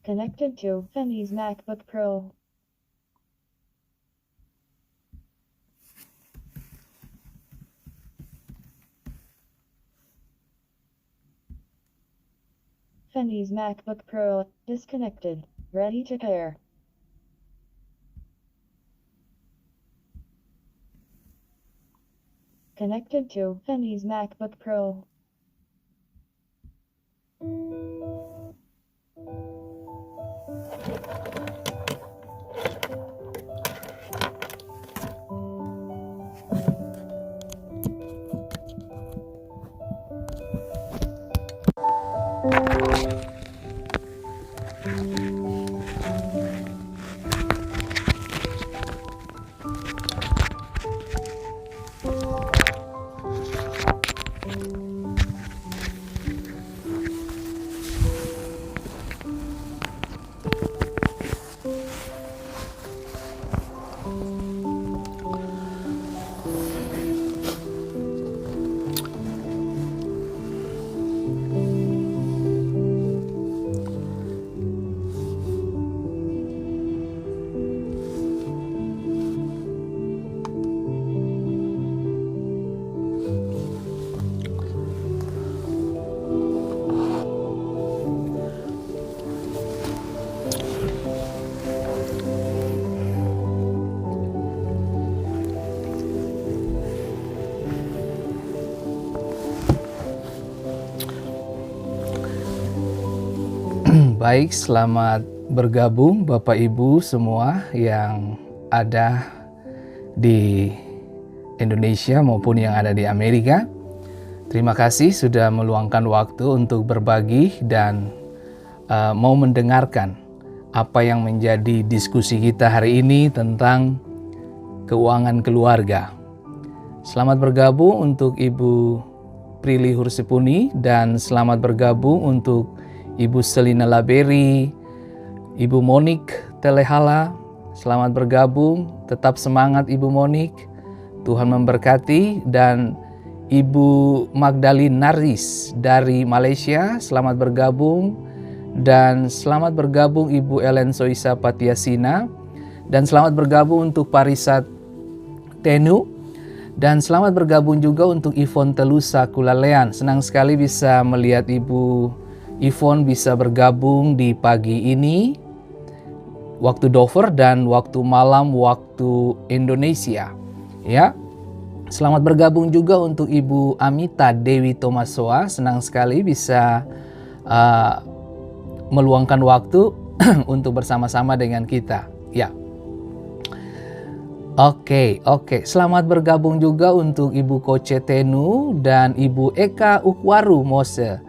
Connected to Fenny's MacBook Pro. Fenny's MacBook Pro disconnected. Ready to pair. Connected to Fenny's MacBook Pro. Baik, selamat bergabung Bapak Ibu semua yang ada di Indonesia maupun yang ada di Amerika. Terima kasih sudah meluangkan waktu untuk berbagi dan mau mendengarkan apa yang menjadi diskusi kita hari ini tentang keuangan keluarga. Selamat bergabung untuk Ibu Prilly Hursipuni dan selamat bergabung untuk Ibu Selina Laberi, Ibu Monik Telehala, selamat bergabung, tetap semangat Ibu Monik, Tuhan memberkati. Dan Ibu Magdalene Naris dari Malaysia, selamat bergabung. Dan selamat bergabung Ibu Ellen Soisa Patiasina, dan selamat bergabung untuk Parisat Tenu, dan selamat bergabung juga untuk Ivon Telusa Kulalean. Senang sekali bisa melihat Ibu Ivon bisa bergabung di pagi ini, waktu Dover dan waktu malam waktu Indonesia. Ya, selamat bergabung juga untuk Ibu Amita Dewi Tomasoa. Senang sekali bisa meluangkan waktu untuk bersama-sama dengan kita. Ya, Oke. Selamat bergabung juga untuk Ibu Koce Tenu dan Ibu Eka Ukwaru Mose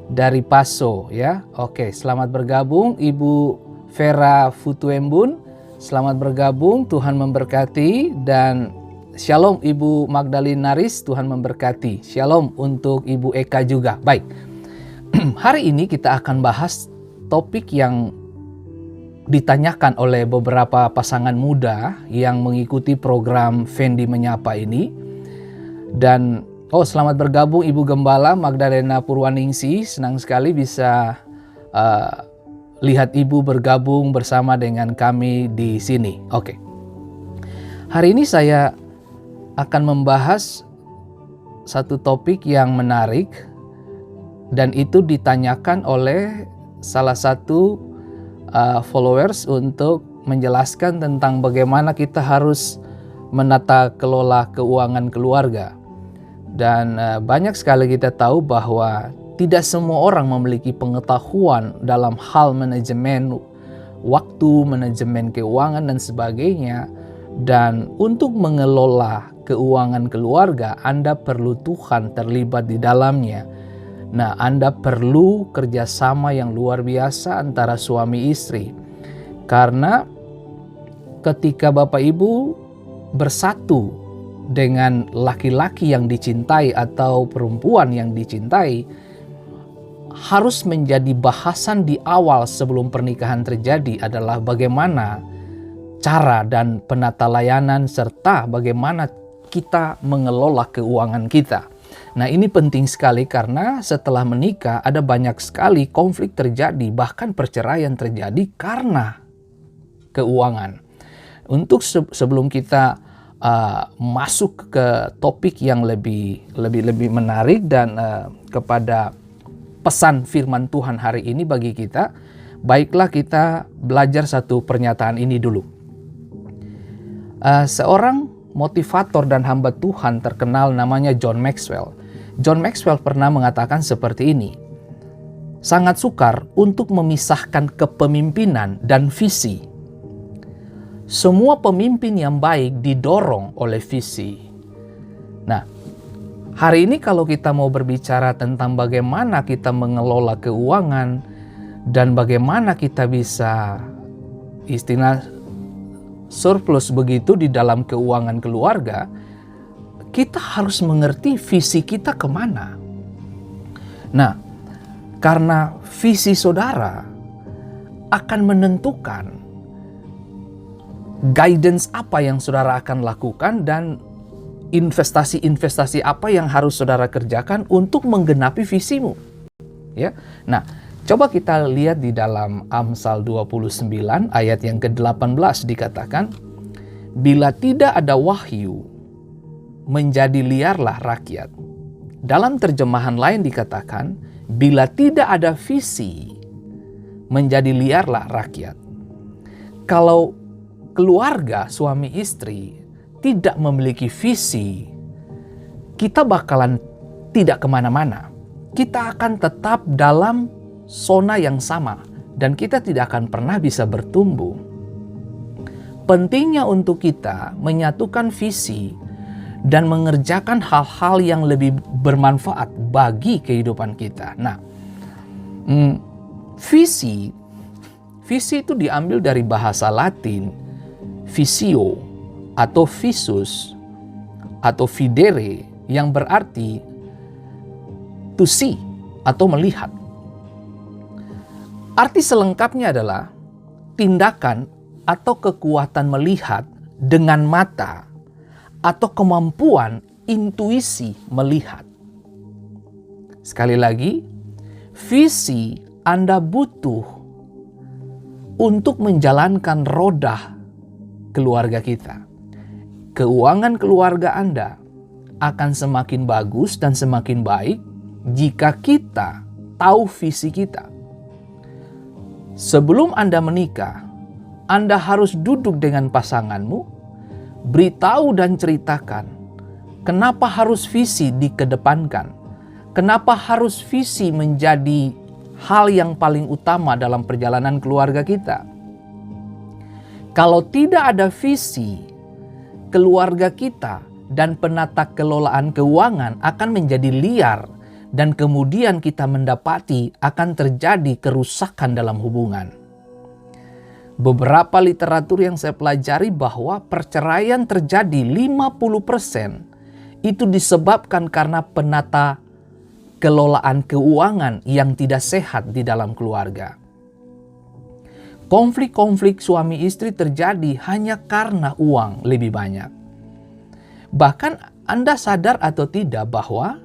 dari Paso, ya. Oke, selamat bergabung Ibu Vera Futuembun. Selamat bergabung, Tuhan memberkati. Dan shalom Ibu Magdalene Naris, Tuhan memberkati. Shalom untuk Ibu Eka juga. Baik. Hari ini kita akan bahas topik yang ditanyakan oleh beberapa pasangan muda yang mengikuti program Fendi Menyapa ini. Dan selamat bergabung Ibu Gembala Magdalena Purwaningsi. Senang sekali bisa lihat Ibu bergabung bersama dengan kami di sini. Oke. Hari ini saya akan membahas satu topik yang menarik, dan itu ditanyakan oleh salah satu followers untuk menjelaskan tentang bagaimana kita harus menata kelola keuangan keluarga. Dan banyak sekali kita tahu bahwa tidak semua orang memiliki pengetahuan dalam hal manajemen waktu, manajemen keuangan dan sebagainya. Dan untuk mengelola keuangan keluarga, Anda perlu Tuhan terlibat di dalamnya. Nah, Anda perlu kerjasama yang luar biasa antara suami istri. Karena ketika Bapak Ibu bersatu dengan laki-laki yang dicintai atau perempuan yang dicintai, harus menjadi bahasan di awal sebelum pernikahan terjadi adalah bagaimana cara dan penata layanan serta bagaimana kita mengelola keuangan kita. Nah, ini penting sekali karena setelah menikah ada banyak sekali konflik terjadi, bahkan perceraian terjadi karena keuangan. Untuk sebelum kita masuk ke topik yang lebih menarik dan kepada pesan firman Tuhan hari ini bagi kita, baiklah kita belajar satu pernyataan ini dulu. Seorang motivator dan hamba Tuhan terkenal namanya John Maxwell. John Maxwell pernah mengatakan seperti ini, sangat sukar untuk memisahkan kepemimpinan dan visi. Semua pemimpin yang baik didorong oleh visi. Nah, hari ini kalau kita mau berbicara tentang bagaimana kita mengelola keuangan dan bagaimana kita bisa istilah surplus begitu di dalam keuangan keluarga, kita harus mengerti visi kita kemana. Nah, karena visi saudara akan menentukan guidance apa yang saudara akan lakukan dan investasi-investasi apa yang harus saudara kerjakan untuk menggenapi visimu. Ya. Nah, coba kita lihat di dalam Amsal 29 ayat yang ke-18 dikatakan, bila tidak ada wahyu, menjadi liarlah rakyat. Dalam terjemahan lain dikatakan, bila tidak ada visi, menjadi liarlah rakyat. Kalau keluarga suami istri tidak memiliki visi, kita bakalan tidak kemana-mana. Kita akan tetap dalam zona yang sama dan kita tidak akan pernah bisa bertumbuh. Pentingnya untuk kita menyatukan visi dan mengerjakan hal-hal yang lebih bermanfaat bagi kehidupan kita. Nah, visi itu diambil dari bahasa Latin visio atau visus atau videre yang berarti to see atau melihat. Arti selengkapnya adalah tindakan atau kekuatan melihat dengan mata atau kemampuan intuisi melihat. Sekali lagi, visi Anda butuh untuk menjalankan roda keluarga kita. Keuangan keluarga Anda akan semakin bagus dan semakin baik jika kita tahu visi kita. Sebelum Anda menikah, Anda harus duduk dengan pasanganmu, beritahu dan ceritakan kenapa harus visi dikedepankan, kenapa harus visi menjadi hal yang paling utama dalam perjalanan keluarga kita. Kalau tidak ada visi, keluarga kita dan penata kelolaan keuangan akan menjadi liar dan kemudian kita mendapati akan terjadi kerusakan dalam hubungan. Beberapa literatur yang saya pelajari bahwa perceraian terjadi 50% itu disebabkan karena penata kelolaan keuangan yang tidak sehat di dalam keluarga. Konflik-konflik suami istri terjadi hanya karena uang lebih banyak. Bahkan Anda sadar atau tidak bahwa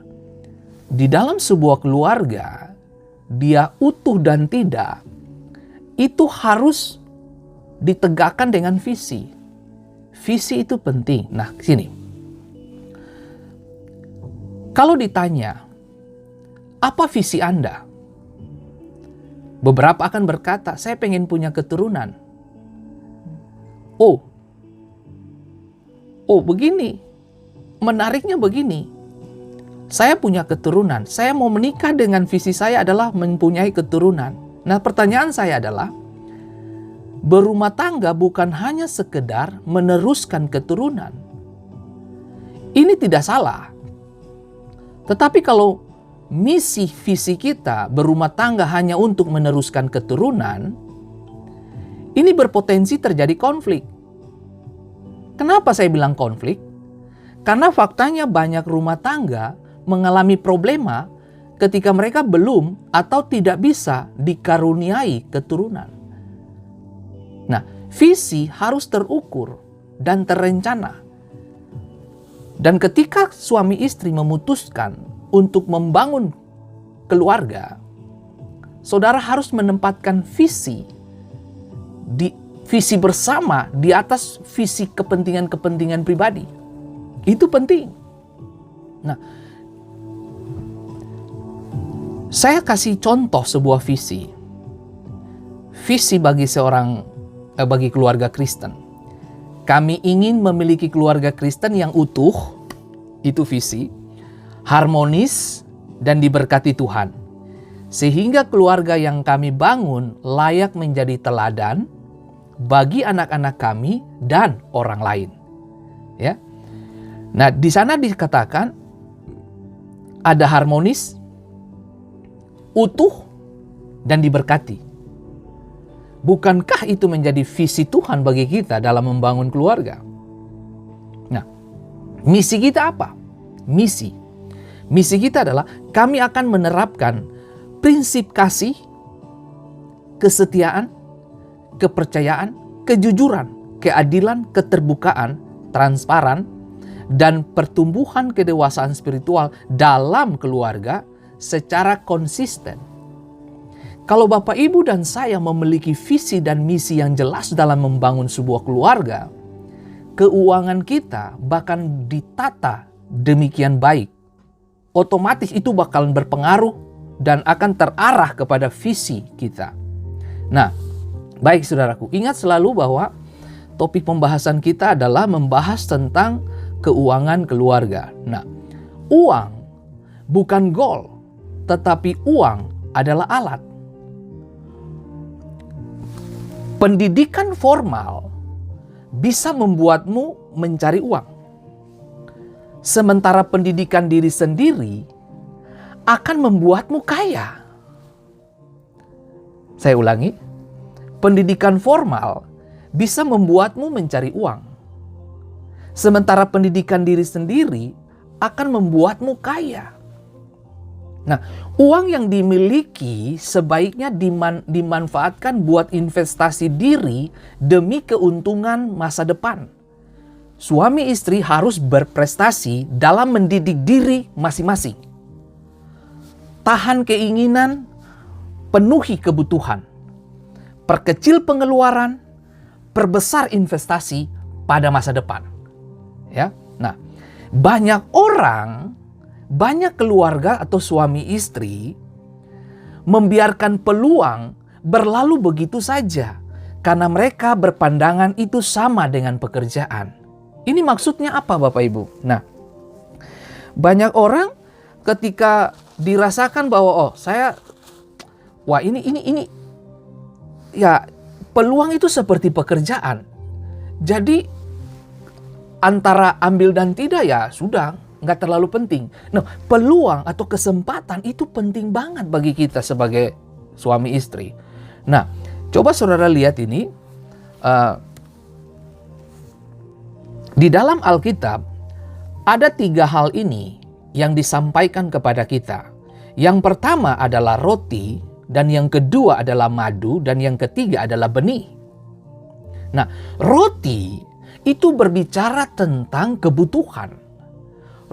di dalam sebuah keluarga, dia utuh dan tidak, itu harus ditegakkan dengan visi. Visi itu penting. Nah, sini. Kalau ditanya, apa visi Anda? Beberapa akan berkata, saya pengen punya keturunan. Oh, begini. Menariknya begini. Saya punya keturunan. Saya mau menikah dengan visi saya adalah mempunyai keturunan. Nah, pertanyaan saya adalah, berumah tangga bukan hanya sekedar meneruskan keturunan. Ini tidak salah. Tetapi kalau misi visi kita berumah tangga hanya untuk meneruskan keturunan, ini berpotensi terjadi konflik. Kenapa saya bilang konflik? Karena faktanya banyak rumah tangga mengalami problema ketika mereka belum atau tidak bisa dikaruniai keturunan. Nah, visi harus terukur dan terencana. Dan ketika suami istri memutuskan untuk membangun keluarga, saudara harus menempatkan visi bersama di atas visi kepentingan-kepentingan pribadi. Itu penting. Nah, saya kasih contoh sebuah visi. Visi bagi keluarga Kristen. Kami ingin memiliki keluarga Kristen yang utuh, itu visi, harmonis, dan diberkati Tuhan. Sehingga keluarga yang kami bangun layak menjadi teladan bagi anak-anak kami dan orang lain. Ya. Nah, di sana dikatakan ada harmonis, utuh, dan diberkati. Bukankah itu menjadi visi Tuhan bagi kita dalam membangun keluarga? Nah, misi kita apa? Misi kita adalah kami akan menerapkan prinsip kasih, kesetiaan, kepercayaan, kejujuran, keadilan, keterbukaan, transparan, dan pertumbuhan kedewasaan spiritual dalam keluarga secara konsisten. Kalau Bapak, Ibu, dan saya memiliki visi dan misi yang jelas dalam membangun sebuah keluarga, keuangan kita bahkan ditata demikian baik. Otomatis itu bakal berpengaruh dan akan terarah kepada visi kita. Nah, baik saudaraku, ingat selalu bahwa topik pembahasan kita adalah membahas tentang keuangan keluarga. Nah, uang bukan goal, tetapi uang adalah alat. Pendidikan formal bisa membuatmu mencari uang. Sementara pendidikan diri sendiri akan membuatmu kaya. Saya ulangi, pendidikan formal bisa membuatmu mencari uang. Sementara pendidikan diri sendiri akan membuatmu kaya. Nah, uang yang dimiliki sebaiknya dimanfaatkan buat investasi diri demi keuntungan masa depan. Suami istri harus berprestasi dalam mendidik diri masing-masing. Tahan keinginan, penuhi kebutuhan. Perkecil pengeluaran, perbesar investasi pada masa depan. Ya. Nah, banyak keluarga atau suami istri membiarkan peluang berlalu begitu saja karena mereka berpandangan itu sama dengan pekerjaan. Ini maksudnya apa, Bapak Ibu? Nah, banyak orang ketika dirasakan bahwa ini ya, peluang itu seperti pekerjaan. Jadi antara ambil dan tidak ya sudah, nggak terlalu penting. Nah, peluang atau kesempatan itu penting banget bagi kita sebagai suami istri. Nah, coba saudara lihat ini. Di dalam Alkitab, ada 3 hal ini yang disampaikan kepada kita. Yang pertama adalah roti, dan yang kedua adalah madu, dan yang ketiga adalah benih. Nah, roti itu berbicara tentang kebutuhan.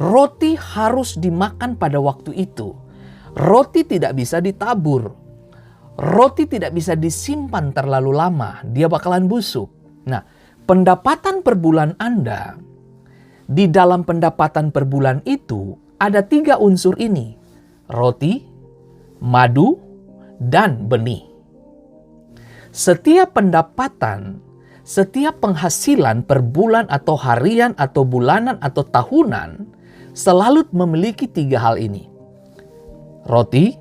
Roti harus dimakan pada waktu itu. Roti tidak bisa ditabur. Roti tidak bisa disimpan terlalu lama, dia bakalan busuk. Nah, pendapatan per bulan Anda, di dalam pendapatan per bulan itu ada 3 unsur ini. Roti, madu, dan benih. Setiap pendapatan, setiap penghasilan per bulan atau harian atau bulanan atau tahunan selalu memiliki 3 hal ini. Roti,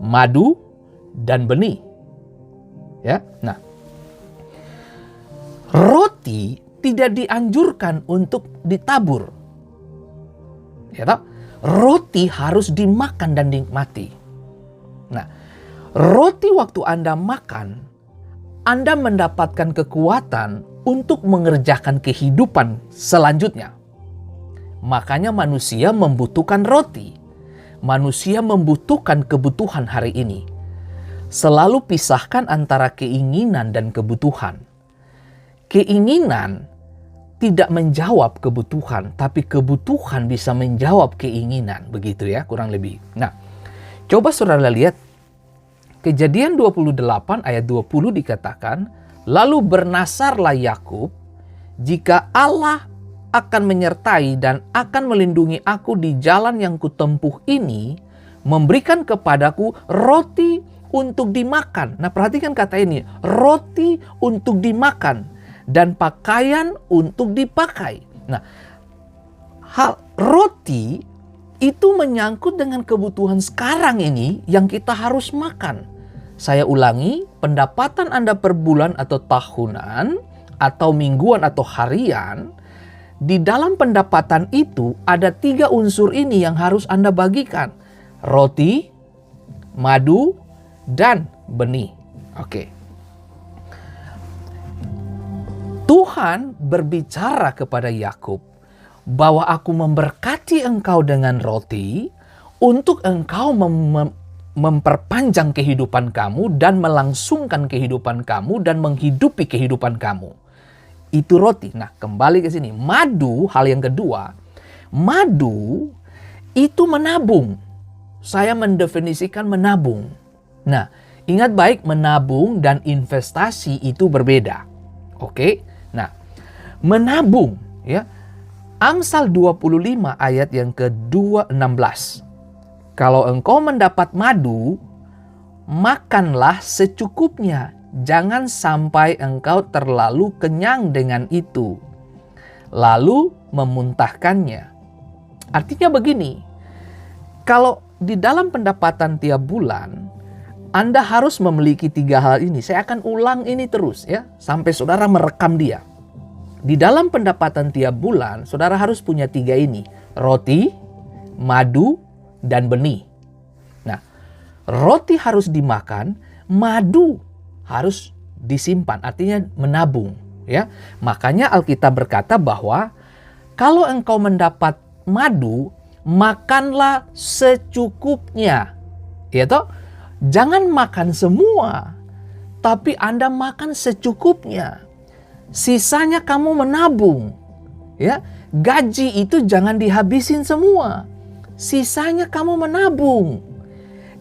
madu, dan benih. Ya. Nah, roti tidak dianjurkan untuk ditabur. Ya toh? Roti harus dimakan dan dinikmati. Nah, roti waktu Anda makan, Anda mendapatkan kekuatan untuk mengerjakan kehidupan selanjutnya. Makanya manusia membutuhkan roti. Manusia membutuhkan kebutuhan hari ini. Selalu pisahkan antara keinginan dan kebutuhan. Keinginan tidak menjawab kebutuhan, tapi kebutuhan bisa menjawab keinginan, begitu ya, kurang lebih. Nah, coba saudara lihat Kejadian 28 ayat 20 dikatakan, lalu bernasarlah Yakub, jika Allah akan menyertai dan akan melindungi aku di jalan yang kutempuh ini, memberikan kepadaku roti untuk dimakan. Nah, perhatikan kata ini, roti untuk dimakan dan pakaian untuk dipakai. Nah, hal roti itu menyangkut dengan kebutuhan sekarang ini yang kita harus makan. Saya ulangi, pendapatan Anda per bulan atau tahunan, atau mingguan atau harian, di dalam pendapatan itu ada 3 unsur ini yang harus Anda bagikan. Roti, madu, dan benih. Oke. Tuhan berbicara kepada Yakub bahwa aku memberkati engkau dengan roti untuk engkau memperpanjang kehidupan kamu dan melangsungkan kehidupan kamu dan menghidupi kehidupan kamu. Itu roti. Nah, kembali ke sini. Madu, hal yang kedua. Madu itu menabung. Saya mendefinisikan menabung. Nah, ingat baik, menabung dan investasi itu berbeda. Oke? Nah, menabung ya. Amsal 25 ayat yang ke-16. Kalau engkau mendapat madu, makanlah secukupnya. Jangan sampai engkau terlalu kenyang dengan itu, lalu memuntahkannya. Artinya begini, kalau di dalam pendapatan tiap bulan, Anda harus memiliki 3 hal ini. Saya akan ulang ini terus ya, sampai saudara merekam dia. Di dalam pendapatan tiap bulan, saudara harus punya 3 ini. Roti, madu, dan benih. Nah, roti harus dimakan, madu harus disimpan, artinya menabung. Ya, makanya Alkitab berkata bahwa kalau engkau mendapat madu, makanlah secukupnya. Ya toh? Jangan makan semua, tapi Anda makan secukupnya. Sisanya kamu menabung. Ya, gaji itu jangan dihabisin semua. Sisanya kamu menabung.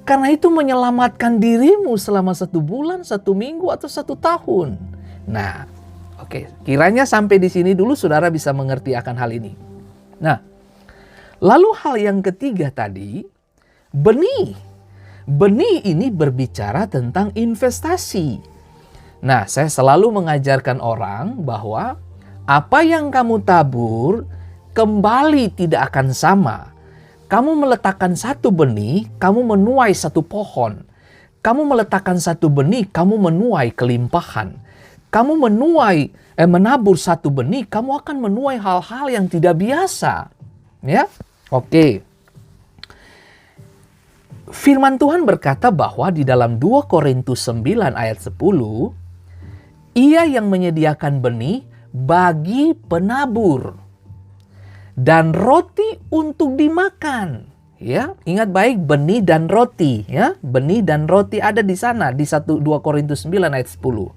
Karena itu menyelamatkan dirimu selama 1 bulan, 1 minggu, atau 1 tahun. Nah, oke, kiranya sampai di sini dulu saudara bisa mengerti akan hal ini. Nah, lalu hal yang ketiga tadi, benih. Benih ini berbicara tentang investasi. Nah, saya selalu mengajarkan orang bahwa apa yang kamu tabur kembali tidak akan sama. Kamu meletakkan 1 benih, kamu menuai 1 pohon. Kamu meletakkan 1 benih, kamu menuai kelimpahan. Kamu menabur 1 benih, kamu akan menuai hal-hal yang tidak biasa. Ya, oke. Firman Tuhan berkata bahwa di dalam 2 Korintus 9 ayat 10, Ia yang menyediakan benih bagi penabur dan roti untuk dimakan. Ya, ingat baik, benih dan roti, ya. Benih dan roti ada di sana di 2 Korintus 9 ayat 10.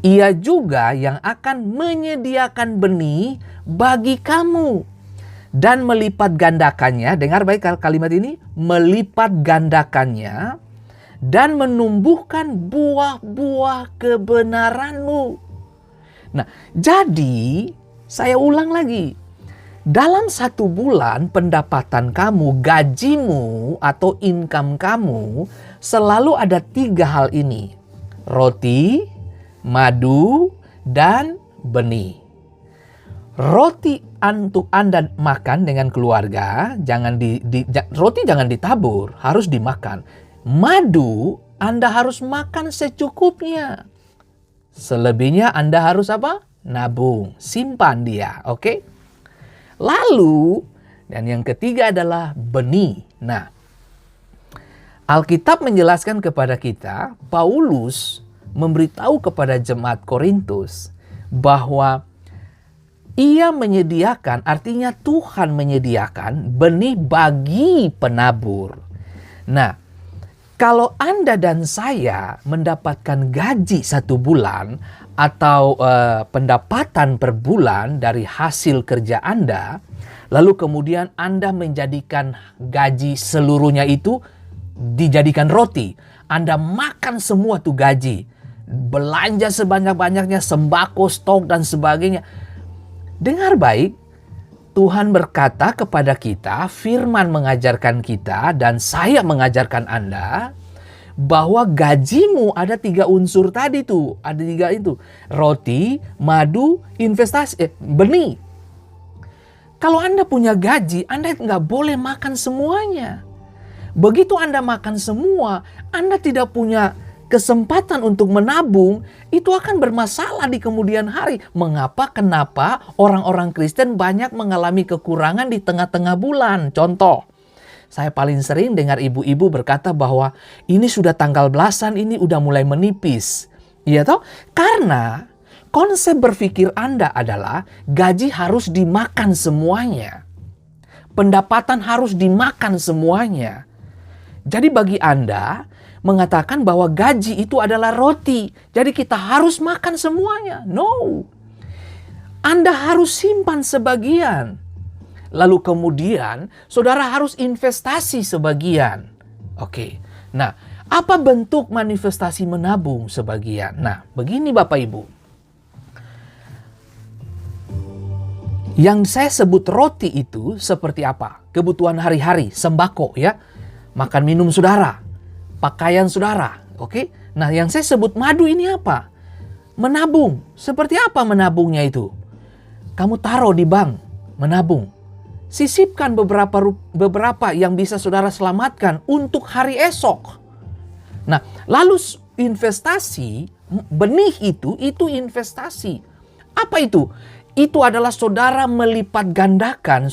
Ia juga yang akan menyediakan benih bagi kamu dan melipat gandakannya. Dengar baik kalimat ini, melipat gandakannya dan menumbuhkan buah-buah kebenaranmu. Nah, jadi saya ulang lagi. Dalam 1 bulan pendapatan kamu, gajimu atau income kamu selalu ada 3 hal ini. Roti, madu, dan benih. Roti untuk Anda makan dengan keluarga, roti jangan ditabur, harus dimakan. Madu Anda harus makan secukupnya. Selebihnya Anda harus apa? Nabung, simpan dia, oke? Lalu, dan yang ketiga adalah benih. Nah, Alkitab menjelaskan kepada kita, Paulus memberitahu kepada jemaat Korintus bahwa ia menyediakan, artinya Tuhan menyediakan benih bagi penabur. Nah, Kalau Anda dan saya mendapatkan gaji 1 bulan atau pendapatan per bulan dari hasil kerja Anda, lalu kemudian Anda menjadikan gaji seluruhnya itu dijadikan roti. Anda makan semua tuh gaji, belanja sebanyak-banyaknya, sembako, stok dan sebagainya. Dengar baik, Tuhan berkata kepada kita, firman mengajarkan kita dan saya mengajarkan Anda bahwa gajimu ada 3 unsur tadi tuh. Ada 3 itu. Roti, madu, investasi, benih. Kalau Anda punya gaji, Anda nggak boleh makan semuanya. Begitu Anda makan semua, Anda tidak punya kesempatan untuk menabung, itu akan bermasalah di kemudian hari. Kenapa orang-orang Kristen banyak mengalami kekurangan di tengah-tengah bulan? Contoh, saya paling sering dengar ibu-ibu berkata bahwa ini sudah tanggal belasan, ini udah mulai menipis. Iya toh? Karena konsep berpikir Anda adalah gaji harus dimakan semuanya. Pendapatan harus dimakan semuanya. Jadi bagi Anda mengatakan bahwa gaji itu adalah roti. Jadi kita harus makan semuanya. No. Anda harus simpan sebagian. Lalu kemudian saudara harus investasi sebagian. Oke. Nah, apa bentuk manifestasi menabung sebagian? Nah, begini Bapak Ibu. Yang saya sebut roti itu seperti apa? Kebutuhan hari-hari, sembako ya. Makan minum saudara, pakaian saudara, oke? Nah, yang saya sebut madu ini apa? Menabung. Seperti apa menabungnya itu? Kamu taruh di bank, menabung. Sisipkan beberapa yang bisa saudara selamatkan untuk hari esok. Nah, lalu investasi, benih itu investasi. Apa itu? Itu adalah saudara melipat gandakan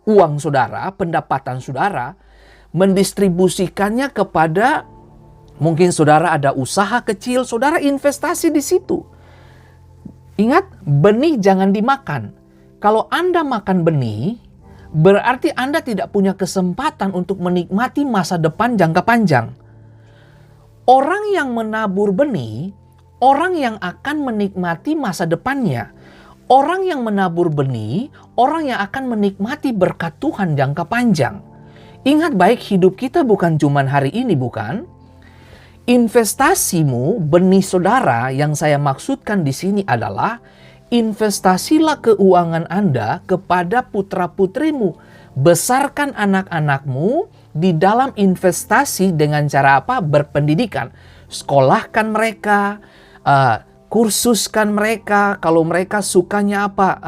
uang saudara, pendapatan saudara, mendistribusikannya kepada, mungkin saudara ada usaha kecil, saudara investasi di situ. Ingat, benih jangan dimakan. Kalau Anda makan benih, berarti Anda tidak punya kesempatan untuk menikmati masa depan jangka panjang. Orang yang menabur benih, orang yang akan menikmati masa depannya. Orang yang menabur benih, orang yang akan menikmati berkat Tuhan jangka panjang. Ingat baik, hidup kita bukan cuma hari ini, bukan? Investasimu, benih saudara yang saya maksudkan di sini adalah investasilah keuangan Anda kepada putra-putrimu. Besarkan anak-anakmu di dalam investasi dengan cara apa? Berpendidikan. Sekolahkan mereka, kursuskan mereka. Kalau mereka sukanya apa?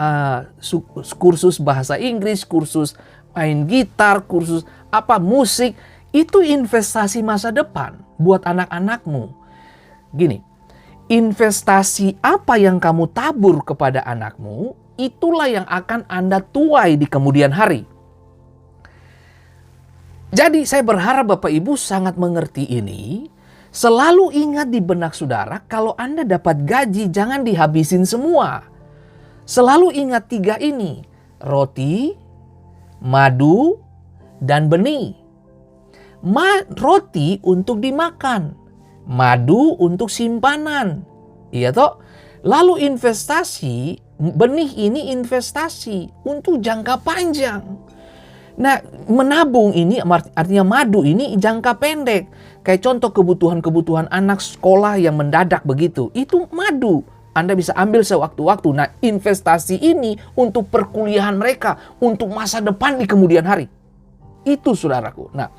Kursus bahasa Inggris, kursus main gitar, kursus musik, itu investasi masa depan buat anak-anakmu. Gini, investasi apa yang kamu tabur kepada anakmu, itulah yang akan Anda tuai di kemudian hari. Jadi saya berharap Bapak Ibu sangat mengerti ini. Selalu ingat di benak saudara, kalau Anda dapat gaji jangan dihabisin semua. Selalu ingat 3 ini, roti, madu, dan benih. Roti untuk dimakan, madu untuk simpanan. Iya toh? Lalu investasi, benih ini investasi untuk jangka panjang. Nah, menabung ini artinya madu ini jangka pendek. Kayak contoh kebutuhan-kebutuhan anak sekolah yang mendadak begitu. Itu madu. Anda bisa ambil sewaktu-waktu. Nah, investasi ini untuk perkuliahan mereka, untuk masa depan di kemudian hari. Itu saudaraku. Nah,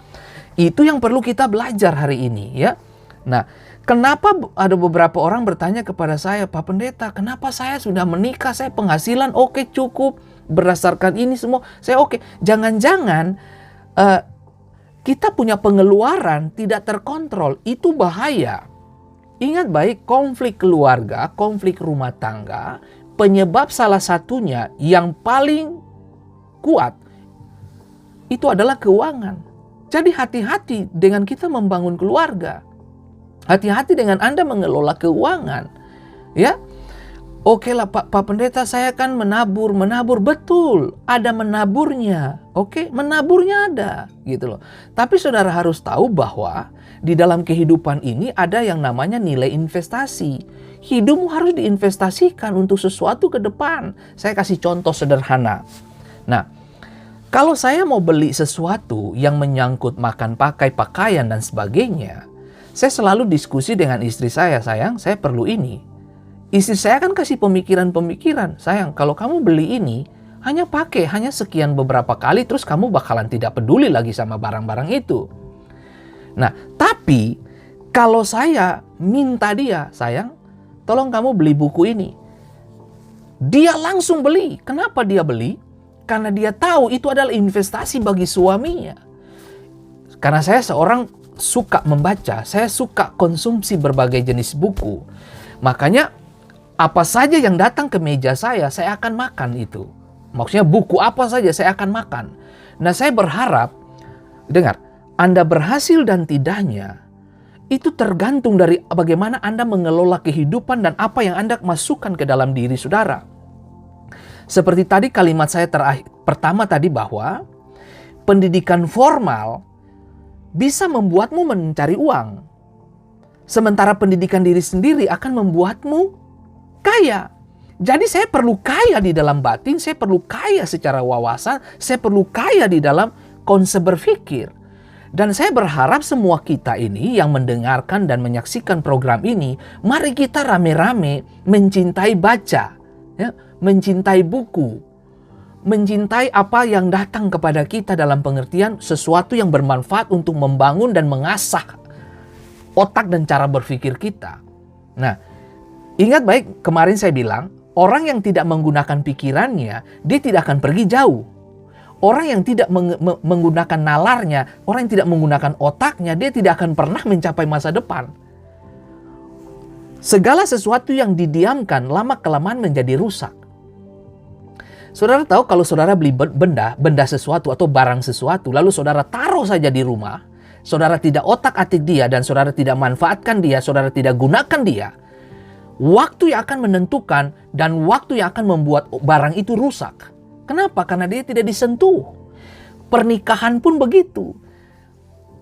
itu yang perlu kita belajar hari ini ya. Nah, kenapa ada beberapa orang bertanya kepada saya, Pak Pendeta, kenapa saya sudah menikah, saya penghasilan oke, cukup, berdasarkan ini semua, saya oke. Jangan-jangan kita punya pengeluaran tidak terkontrol, itu bahaya. Ingat baik, konflik keluarga, konflik rumah tangga, penyebab salah satunya yang paling kuat itu adalah keuangan. Jadi hati-hati dengan kita membangun keluarga. Hati-hati dengan Anda mengelola keuangan. Ya. Oke lah Pak Pendeta, saya kan menabur betul, ada menaburnya. Oke, menaburnya ada gitu loh. Tapi saudara harus tahu bahwa di dalam kehidupan ini ada yang namanya nilai investasi. Hidupmu harus diinvestasikan untuk sesuatu ke depan. Saya kasih contoh sederhana. Nah, kalau saya mau beli sesuatu yang menyangkut makan, pakai, pakaian dan sebagainya, saya selalu diskusi dengan istri saya, sayang, saya perlu ini. Istri saya kan kasih pemikiran, sayang, kalau kamu beli ini, hanya pakai, hanya sekian beberapa kali, terus kamu bakalan tidak peduli lagi sama barang-barang itu. Nah, tapi kalau saya minta dia, sayang, tolong kamu beli buku ini. Dia langsung beli. Kenapa dia beli? Karena dia tahu itu adalah investasi bagi suaminya. Karena saya seorang suka membaca, saya suka konsumsi berbagai jenis buku. Makanya apa saja yang datang ke meja saya akan makan itu. Maksudnya buku apa saja saya akan makan. Nah, saya berharap, dengar, Anda berhasil dan tidaknya, itu tergantung dari bagaimana Anda mengelola kehidupan dan apa yang Anda masukkan ke dalam diri saudara. Seperti tadi kalimat saya pertama tadi bahwa pendidikan formal bisa membuatmu mencari uang. Sementara pendidikan diri sendiri akan membuatmu kaya. Jadi saya perlu kaya di dalam batin, saya perlu kaya secara wawasan, saya perlu kaya di dalam konsep berpikir. Dan saya berharap semua kita ini yang mendengarkan dan menyaksikan program ini, mari kita rame-rame mencintai baca, ya, mencintai buku, mencintai apa yang datang kepada kita dalam pengertian sesuatu yang bermanfaat untuk membangun dan mengasah otak dan cara berpikir kita. Nah, ingat baik, kemarin saya bilang, orang yang tidak menggunakan pikirannya, dia tidak akan pergi jauh. Orang yang tidak menggunakan nalarnya, orang yang tidak menggunakan otaknya, dia tidak akan pernah mencapai masa depan. Segala sesuatu yang didiamkan, lama-kelamaan menjadi rusak. Saudara tahu kalau saudara beli benda sesuatu atau barang sesuatu, lalu saudara taruh saja di rumah, saudara tidak otak-atik dia dan saudara tidak manfaatkan dia, saudara tidak gunakan dia, waktu yang akan menentukan dan waktu yang akan membuat barang itu rusak. Kenapa? Karena dia tidak disentuh. Pernikahan pun begitu.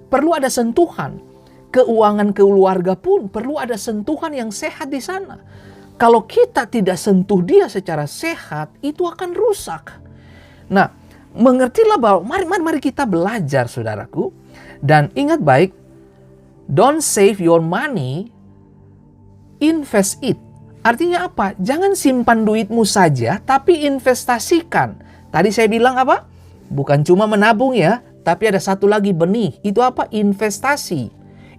Perlu ada sentuhan. Keuangan keluarga pun perlu ada sentuhan yang sehat di sana. Kalau kita tidak sentuh dia secara sehat, itu akan rusak. Nah, mengertilah bahwa mari kita belajar, saudaraku. Dan ingat baik, don't save your money, invest it. Artinya apa? Jangan simpan duitmu saja, tapi investasikan. Tadi saya bilang apa? Bukan cuma menabung ya, tapi ada satu lagi benih. Itu apa? Investasi.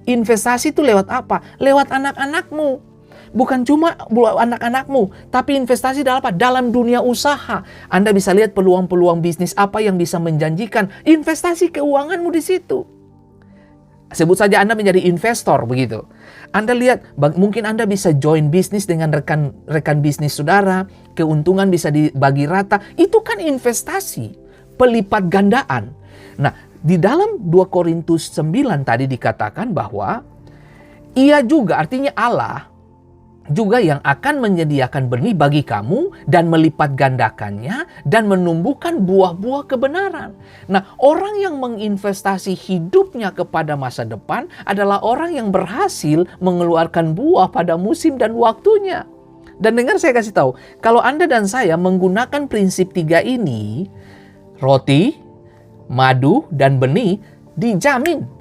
Investasi itu lewat apa? Lewat anak-anakmu. Bukan cuma anak-anakmu, tapi investasi dalam apa? Dalam dunia usaha. Anda bisa lihat peluang-peluang bisnis apa yang bisa menjanjikan. Investasi keuanganmu di situ. Sebut saja Anda menjadi investor begitu. Anda lihat, mungkin Anda bisa join bisnis dengan rekan bisnis saudara, keuntungan bisa dibagi rata. Itu kan investasi, pelipat gandaan. Nah, di dalam 2 Korintus 9 tadi dikatakan bahwa ia juga, artinya Allah juga yang akan menyediakan benih bagi kamu dan melipat gandakannya dan menumbuhkan buah-buah kebenaran. Nah, orang yang menginvestasi hidupnya kepada masa depan adalah orang yang berhasil mengeluarkan buah pada musim dan waktunya. Dan dengar saya kasih tahu, kalau Anda dan saya menggunakan prinsip 3 ini, roti, madu, dan benih, dijamin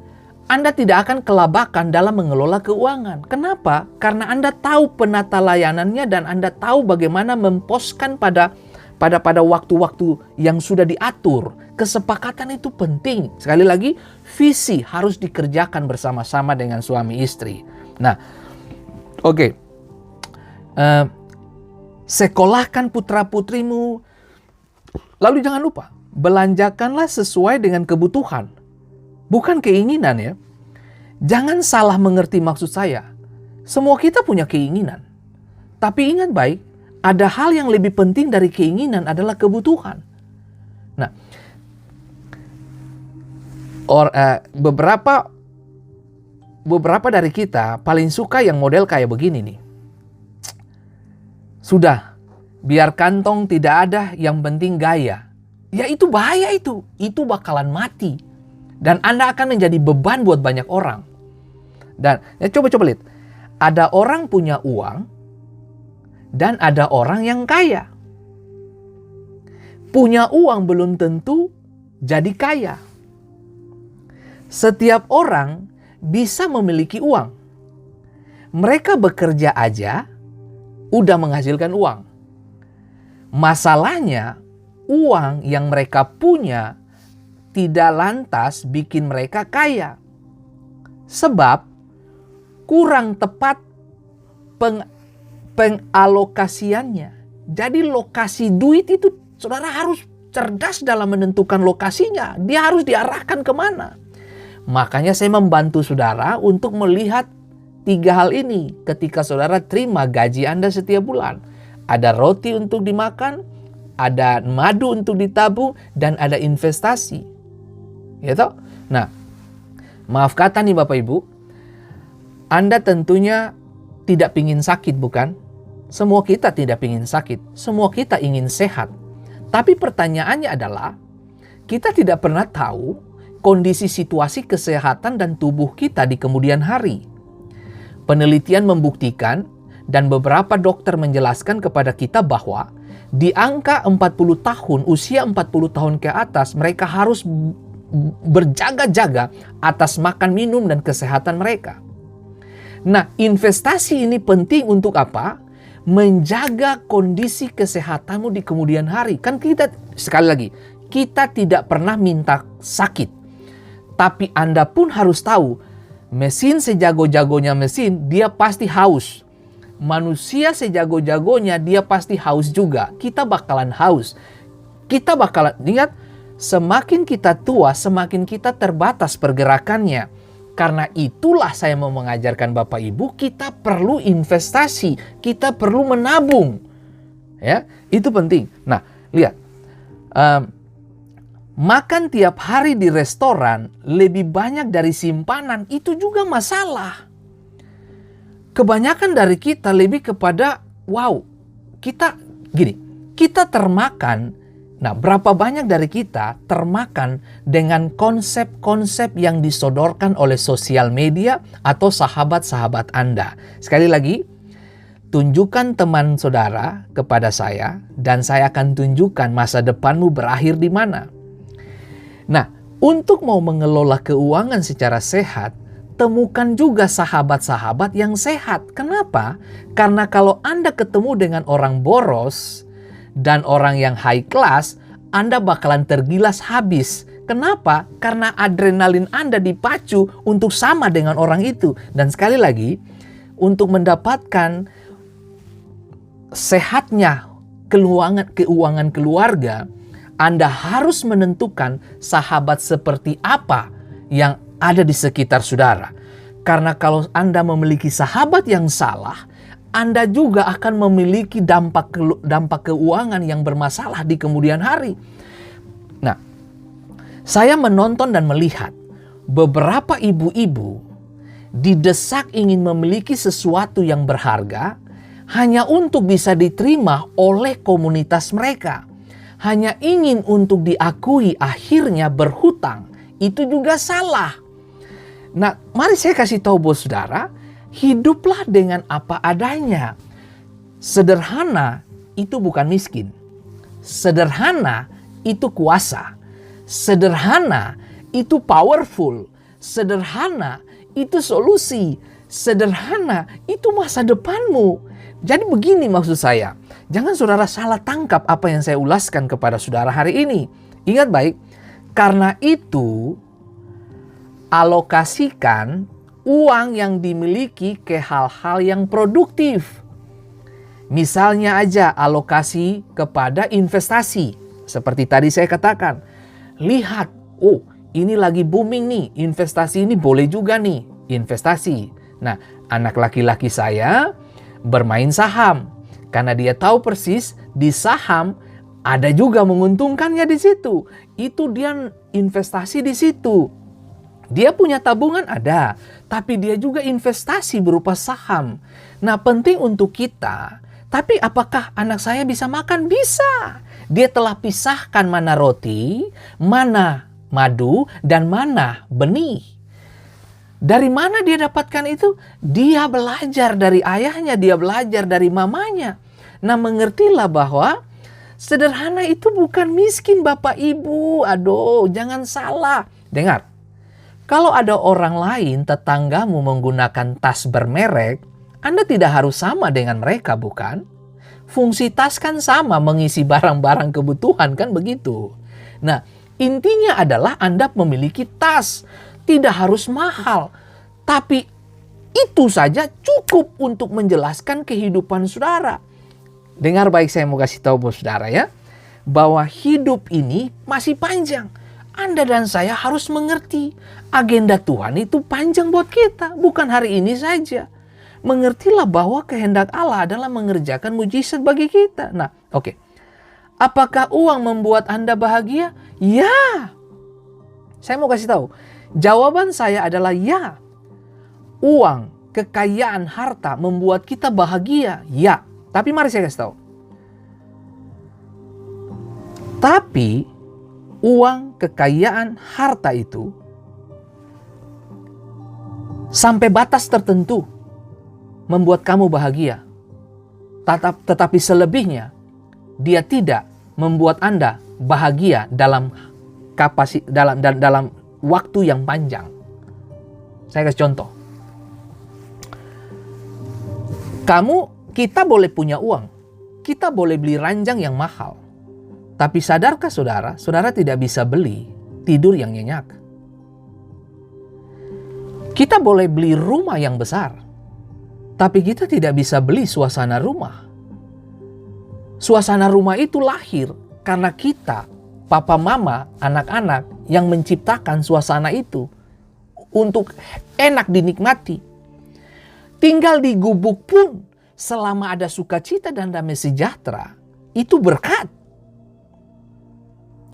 Anda tidak akan kelabakan dalam mengelola keuangan. Kenapa? Karena Anda tahu penata layanannya dan Anda tahu bagaimana memposkan pada waktu-waktu yang sudah diatur. Kesepakatan itu penting. Sekali lagi, visi harus dikerjakan bersama-sama dengan suami istri. Nah, oke. Sekolahkan putra-putrimu. Lalu jangan lupa, belanjakanlah sesuai dengan kebutuhan. Bukan keinginan ya. Jangan salah mengerti maksud saya. Semua kita punya keinginan. Tapi ingat baik, ada hal yang lebih penting dari keinginan adalah kebutuhan. Nah, beberapa dari kita paling suka yang model kayak begini nih. Sudah, biar kantong tidak ada, yang penting gaya. Ya itu bahaya itu bakalan mati. Dan Anda akan menjadi beban buat banyak orang. Dan ya coba lihat, ada orang punya uang dan ada orang yang kaya. Punya uang belum tentu jadi kaya. Setiap orang bisa memiliki uang. Mereka bekerja aja udah menghasilkan uang. Masalahnya, uang yang mereka punya tidak lantas bikin mereka kaya. Sebab kurang tepat pengalokasiannya. Jadi lokasi duit itu, saudara harus cerdas dalam menentukan lokasinya. Dia harus diarahkan kemana. Makanya saya membantu saudara untuk melihat 3 hal ini ketika saudara terima gaji Anda setiap bulan. Ada roti untuk dimakan, ada madu untuk ditabung, dan ada investasi. Ya toh? Nah, maaf kata nih Bapak Ibu, Anda tentunya tidak ingin sakit, bukan? Semua kita tidak ingin sakit, semua kita ingin sehat. Tapi pertanyaannya adalah, kita tidak pernah tahu kondisi situasi kesehatan dan tubuh kita di kemudian hari. Penelitian membuktikan dan beberapa dokter menjelaskan kepada kita bahwa di angka 40 tahun, usia 40 tahun ke atas, mereka harus berjaga-jaga atas makan, minum, dan kesehatan mereka. Nah, investasi ini penting untuk apa? Menjaga kondisi kesehatanmu di kemudian hari. Kan kita, sekali lagi, kita tidak pernah minta sakit. Tapi Anda pun harus tahu, mesin sejago-jagonya mesin, dia pasti haus. Manusia sejago-jagonya, dia pasti haus juga. Kita bakalan haus. Kita bakalan, ingat, semakin kita tua, semakin kita terbatas pergerakannya. Karena itulah saya mau mengajarkan Bapak Ibu, kita perlu investasi, kita perlu menabung. Ya, itu penting. Nah, lihat. Makan tiap hari di restoran lebih banyak dari simpanan, itu juga masalah. Kebanyakan dari kita lebih kepada, kita termakan. Nah, berapa banyak dari kita termakan dengan konsep-konsep yang disodorkan oleh sosial media atau sahabat-sahabat Anda. Sekali lagi, tunjukkan teman saudara kepada saya, dan saya akan tunjukkan masa depanmu berakhir di mana. Nah, untuk mau mengelola keuangan secara sehat, temukan juga sahabat-sahabat yang sehat. Kenapa? Karena kalau Anda ketemu dengan orang boros dan orang yang high class, Anda bakalan tergilas habis. Kenapa? Karena adrenalin Anda dipacu untuk sama dengan orang itu. Dan sekali lagi, untuk mendapatkan sehatnya keuangan keluarga, Anda harus menentukan sahabat seperti apa yang ada di sekitar saudara. Karena kalau Anda memiliki sahabat yang salah, Anda juga akan memiliki dampak keuangan yang bermasalah di kemudian hari. Nah, saya menonton dan melihat beberapa ibu-ibu didesak ingin memiliki sesuatu yang berharga hanya untuk bisa diterima oleh komunitas mereka. Hanya ingin untuk diakui, akhirnya berhutang. Itu juga salah. Nah, mari saya kasih tahu bos saudara, hiduplah dengan apa adanya. Sederhana itu bukan miskin. Sederhana itu kuasa. Sederhana itu powerful. Sederhana itu solusi. Sederhana itu masa depanmu. Jadi begini maksud saya. Jangan saudara salah tangkap apa yang saya ulaskan kepada saudara hari ini. Ingat baik, karena itu alokasikan uang yang dimiliki ke hal-hal yang produktif. Misalnya aja alokasi kepada investasi. Seperti tadi saya katakan, lihat, oh ini lagi booming nih, investasi ini boleh juga nih, investasi. Nah, anak laki-laki saya bermain saham. Karena dia tahu persis di saham ada juga menguntungkannya di situ. Itu dia investasi di situ. Dia punya tabungan ada, tapi dia juga investasi berupa saham. Nah, penting untuk kita Tapi apakah anak saya bisa makan? Bisa. Dia telah pisahkan mana roti, mana madu, dan mana benih. Dari mana dia dapatkan itu? Dia belajar dari ayahnya, dia belajar dari mamanya. Nah, mengertilah bahwa sederhana itu bukan miskin Bapak Ibu. Aduh, jangan salah. Dengar, kalau ada orang lain, tetanggamu menggunakan tas bermerek, Anda tidak harus sama dengan mereka, bukan? Fungsi tas kan sama, mengisi barang-barang kebutuhan, kan begitu. Nah, intinya adalah Anda memiliki tas. Tidak harus mahal, tapi itu saja cukup untuk menjelaskan kehidupan saudara. Dengar baik, saya mau kasih tahu buat saudara ya, bahwa hidup ini masih panjang. Anda dan saya harus mengerti agenda Tuhan itu panjang buat kita, bukan hari ini saja. Mengertilah bahwa kehendak Allah adalah mengerjakan mujizat bagi kita. Nah, oke. Apakah uang membuat Anda bahagia? Ya. Saya mau kasih tahu. Jawaban saya adalah ya. Uang, kekayaan, harta membuat kita bahagia. Ya. Tapi mari saya kasih tahu. Tapi uang, kekayaan, harta itu sampai batas tertentu membuat kamu bahagia. Tetapi selebihnya dia tidak membuat Anda bahagia dalam waktu yang panjang. Saya kasih contoh. Kita boleh punya uang. Kita boleh beli ranjang yang mahal. Tapi sadarkah saudara, saudara tidak bisa beli tidur yang nyenyak. Kita boleh beli rumah yang besar. Tapi kita tidak bisa beli suasana rumah. Suasana rumah itu lahir karena kita, papa mama, anak-anak yang menciptakan suasana itu untuk enak dinikmati. Tinggal di gubuk pun selama ada sukacita dan damai sejahtera, itu berkat.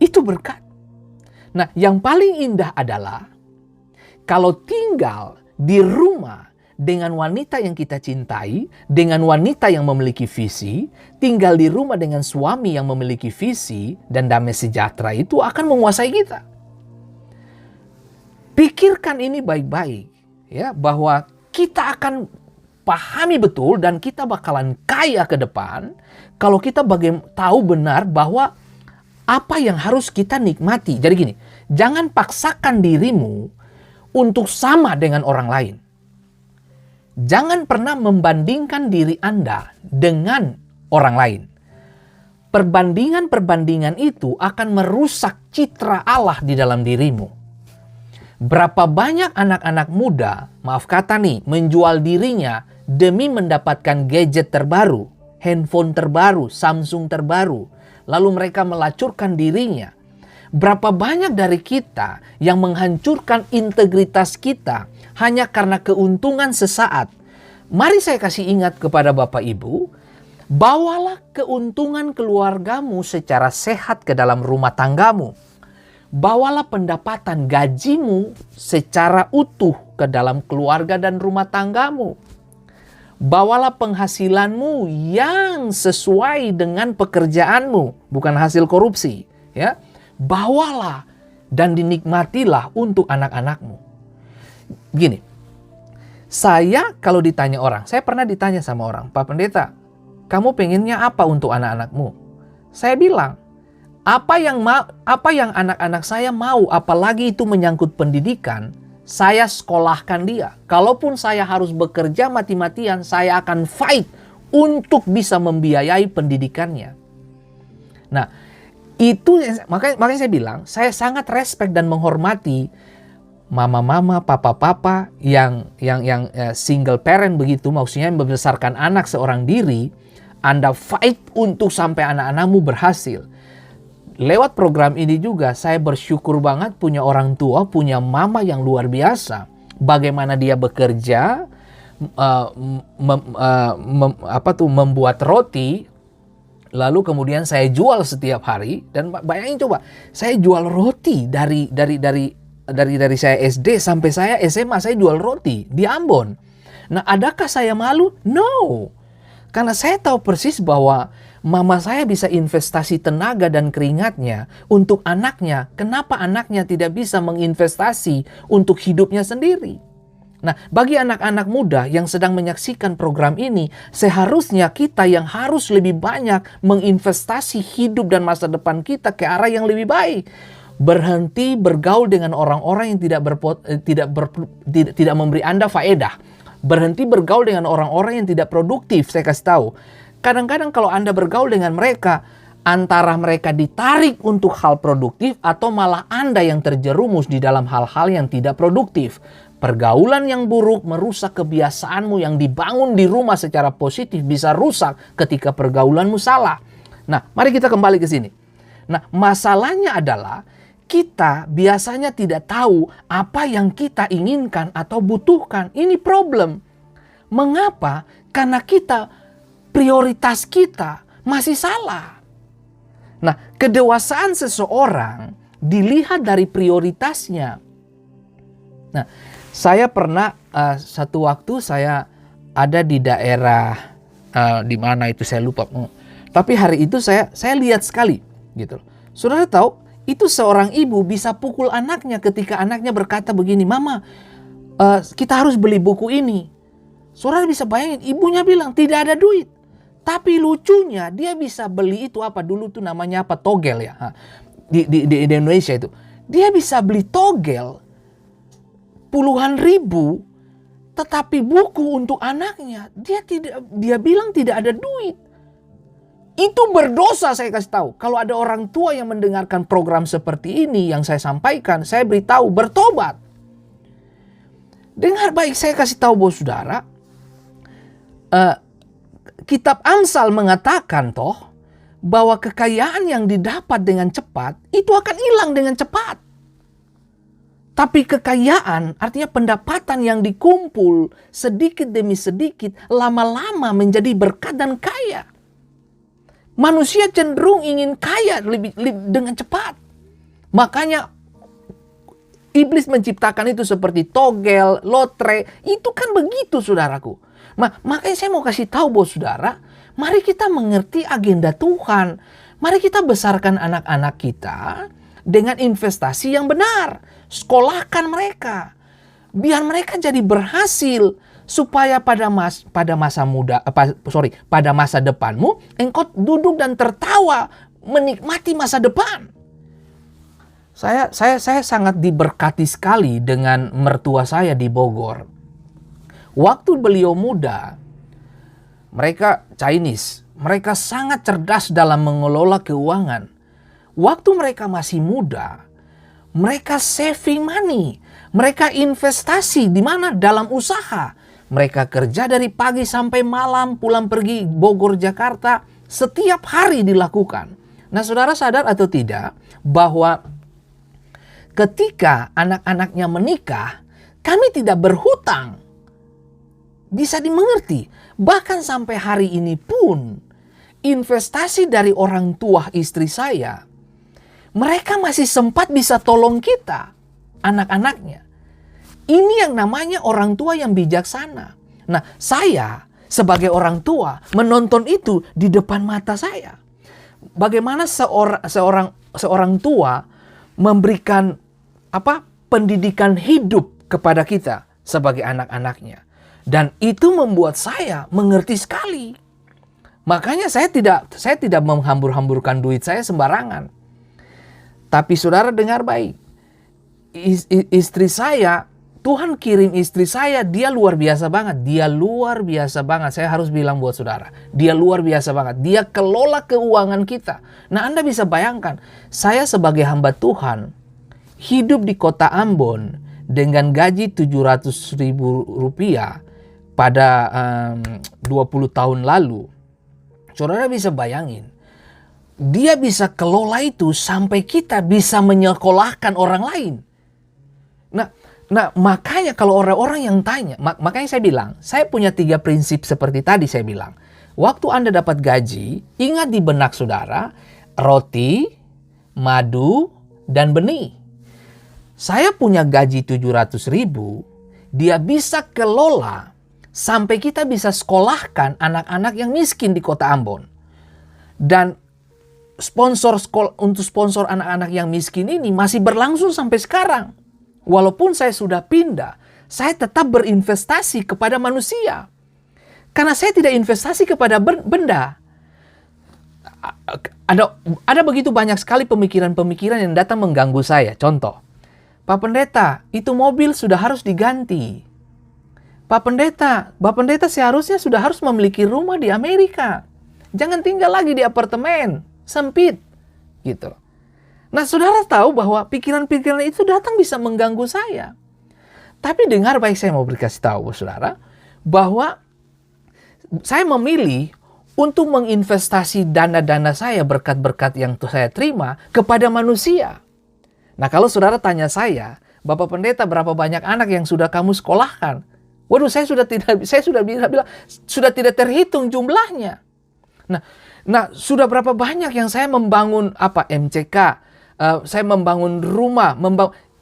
Itu berkat. Nah, yang paling indah adalah kalau tinggal di rumah dengan wanita yang kita cintai, dengan wanita yang memiliki visi, tinggal di rumah dengan suami yang memiliki visi dan damai sejahtera, itu akan menguasai kita. Pikirkan ini baik-baik, ya, bahwa kita akan pahami betul dan kita bakalan kaya ke depan kalau kita tahu benar bahwa apa yang harus kita nikmati. Jadi gini, jangan paksakan dirimu untuk sama dengan orang lain. Jangan pernah membandingkan diri Anda dengan orang lain. Perbandingan-perbandingan itu akan merusak citra Allah di dalam dirimu. Berapa banyak anak-anak muda, maaf kata nih, menjual dirinya demi mendapatkan gadget terbaru, handphone terbaru, Samsung terbaru. Lalu mereka melacurkan dirinya. Berapa banyak dari kita yang menghancurkan integritas kita hanya karena keuntungan sesaat. Mari saya kasih ingat kepada Bapak Ibu, bawalah keuntungan keluargamu secara sehat ke dalam rumah tanggamu. Bawalah pendapatan gajimu secara utuh ke dalam keluarga dan rumah tanggamu. Bawalah penghasilanmu yang sesuai dengan pekerjaanmu, bukan hasil korupsi, ya. Bawalah dan dinikmatilah untuk anak-anakmu. Gini, saya kalau ditanya orang, saya pernah ditanya sama orang, Pak Pendeta, kamu pengennya apa untuk anak-anakmu? Saya bilang, apa yang anak-anak saya mau, apalagi itu menyangkut pendidikan, saya sekolahkan dia. Kalaupun saya harus bekerja mati-matian, saya akan fight untuk bisa membiayai pendidikannya. Nah, itu makanya saya bilang, saya sangat respect dan menghormati mama-mama, papa-papa yang single parent begitu, maksudnya membesarkan anak seorang diri. Anda fight untuk sampai anak-anakmu berhasil. Lewat program ini juga saya bersyukur banget punya orang tua, punya mama yang luar biasa. Bagaimana dia bekerja, membuat roti, lalu kemudian saya jual setiap hari. Dan bayangin coba, saya jual roti dari saya SD sampai saya SMA, saya jual roti di Ambon. Nah, adakah saya malu? No. Karena saya tahu persis bahwa mama saya bisa investasi tenaga dan keringatnya untuk anaknya. Kenapa anaknya tidak bisa menginvestasi untuk hidupnya sendiri? Nah, bagi anak-anak muda yang sedang menyaksikan program ini, seharusnya kita yang harus lebih banyak menginvestasi hidup dan masa depan kita ke arah yang lebih baik. Berhenti bergaul dengan orang-orang yang tidak memberi Anda faedah. Berhenti bergaul dengan orang-orang yang tidak produktif. Saya kasih tahu. Kadang-kadang kalau Anda bergaul dengan mereka, antara mereka ditarik untuk hal produktif atau malah Anda yang terjerumus di dalam hal-hal yang tidak produktif. Pergaulan yang buruk merusak kebiasaanmu yang dibangun di rumah secara positif, bisa rusak ketika pergaulanmu salah. Nah, mari kita kembali ke sini. Nah, masalahnya adalah kita biasanya tidak tahu apa yang kita inginkan atau butuhkan. Ini problem. Mengapa? Karena prioritas kita masih salah. Nah, kedewasaan seseorang dilihat dari prioritasnya. Nah, saya pernah satu waktu saya ada di daerah di mana itu saya lupa. Tapi hari itu saya lihat sekali gitu. Saudara tahu, itu seorang ibu bisa pukul anaknya ketika anaknya berkata begini, "Mama, kita harus beli buku ini." Saudara bisa bayangin, ibunya bilang tidak ada duit. Tapi lucunya dia bisa beli itu apa dulu tuh namanya apa, togel ya. Di Indonesia itu. Dia bisa beli togel puluhan ribu, tetapi buku untuk anaknya dia bilang tidak ada duit. Itu berdosa, saya kasih tahu. Kalau ada orang tua yang mendengarkan program seperti ini yang saya sampaikan, saya beritahu bertobat. Dengar baik, saya kasih tahu bos saudara. Kitab Amsal mengatakan bahwa kekayaan yang didapat dengan cepat itu akan hilang dengan cepat. Tapi kekayaan, artinya pendapatan yang dikumpul sedikit demi sedikit, lama-lama menjadi berkat dan kaya. Manusia cenderung ingin kaya lebih dengan cepat. Makanya iblis menciptakan itu seperti togel, lotre. Itu kan begitu, saudaraku. Makanya saya mau kasih tahu bos saudara, mari kita mengerti agenda Tuhan. Mari kita besarkan anak-anak kita dengan investasi yang benar. Sekolahkan mereka. Biar mereka jadi berhasil. Supaya pada masa depanmu, engkau duduk dan tertawa menikmati masa depan. Saya sangat diberkati sekali dengan mertua saya di Bogor. Waktu beliau muda, mereka Chinese, mereka sangat cerdas dalam mengelola keuangan. Waktu mereka masih muda, mereka saving money, mereka investasi di mana dalam usaha. Mereka kerja dari pagi sampai malam, pulang pergi Bogor, Jakarta, setiap hari dilakukan. Nah, saudara sadar atau tidak bahwa ketika anak-anaknya menikah, kami tidak berhutang. Bisa dimengerti. Bahkan sampai hari ini pun, investasi dari orang tua istri saya, mereka masih sempat bisa tolong kita, anak-anaknya. Ini yang namanya orang tua yang bijaksana. Nah, saya sebagai orang tua menonton itu di depan mata saya. Bagaimana seorang tua memberikan pendidikan hidup kepada kita sebagai anak-anaknya. Dan itu membuat saya mengerti sekali. Makanya saya tidak menghambur-hamburkan duit saya sembarangan. Tapi saudara dengar baik. Istri saya, Tuhan kirim istri saya, dia luar biasa banget. Dia luar biasa banget. Saya harus bilang buat saudara. Dia luar biasa banget. Dia kelola keuangan kita. Nah, Anda bisa bayangkan. Saya sebagai hamba Tuhan, hidup di kota Ambon dengan gaji 700.000 rupiah pada 20 tahun lalu. Saudara bisa bayangin. Dia bisa kelola itu sampai kita bisa menyekolahkan orang lain. Nah, makanya kalau orang-orang yang tanya, makanya saya bilang, saya punya 3 prinsip seperti tadi saya bilang. Waktu Anda dapat gaji, ingat di benak saudara, roti, madu, dan benih. Saya punya gaji 700.000, dia bisa kelola sampai kita bisa sekolahkan anak-anak yang miskin di kota Ambon. Dan untuk sponsor anak-anak yang miskin ini masih berlangsung sampai sekarang. Walaupun saya sudah pindah, saya tetap berinvestasi kepada manusia. Karena saya tidak investasi kepada benda. Ada begitu banyak sekali pemikiran-pemikiran yang datang mengganggu saya. Contoh, Pak Pendeta, itu mobil sudah harus diganti. Pak Pendeta seharusnya sudah harus memiliki rumah di Amerika. Jangan tinggal lagi di apartemen, sempit, gitu. Nah, saudara tahu bahwa pikiran-pikiran itu datang bisa mengganggu saya. Tapi dengar baik, saya mau berkasih tahu, saudara, bahwa saya memilih untuk menginvestasi dana-dana saya, berkat-berkat yang saya terima, kepada manusia. Nah, kalau saudara tanya saya, Bapak Pendeta, berapa banyak anak yang sudah kamu sekolahkan? Waduh, saya sudah bilang sudah tidak terhitung jumlahnya. Nah, sudah berapa banyak yang saya membangun MCK, saya membangun rumah,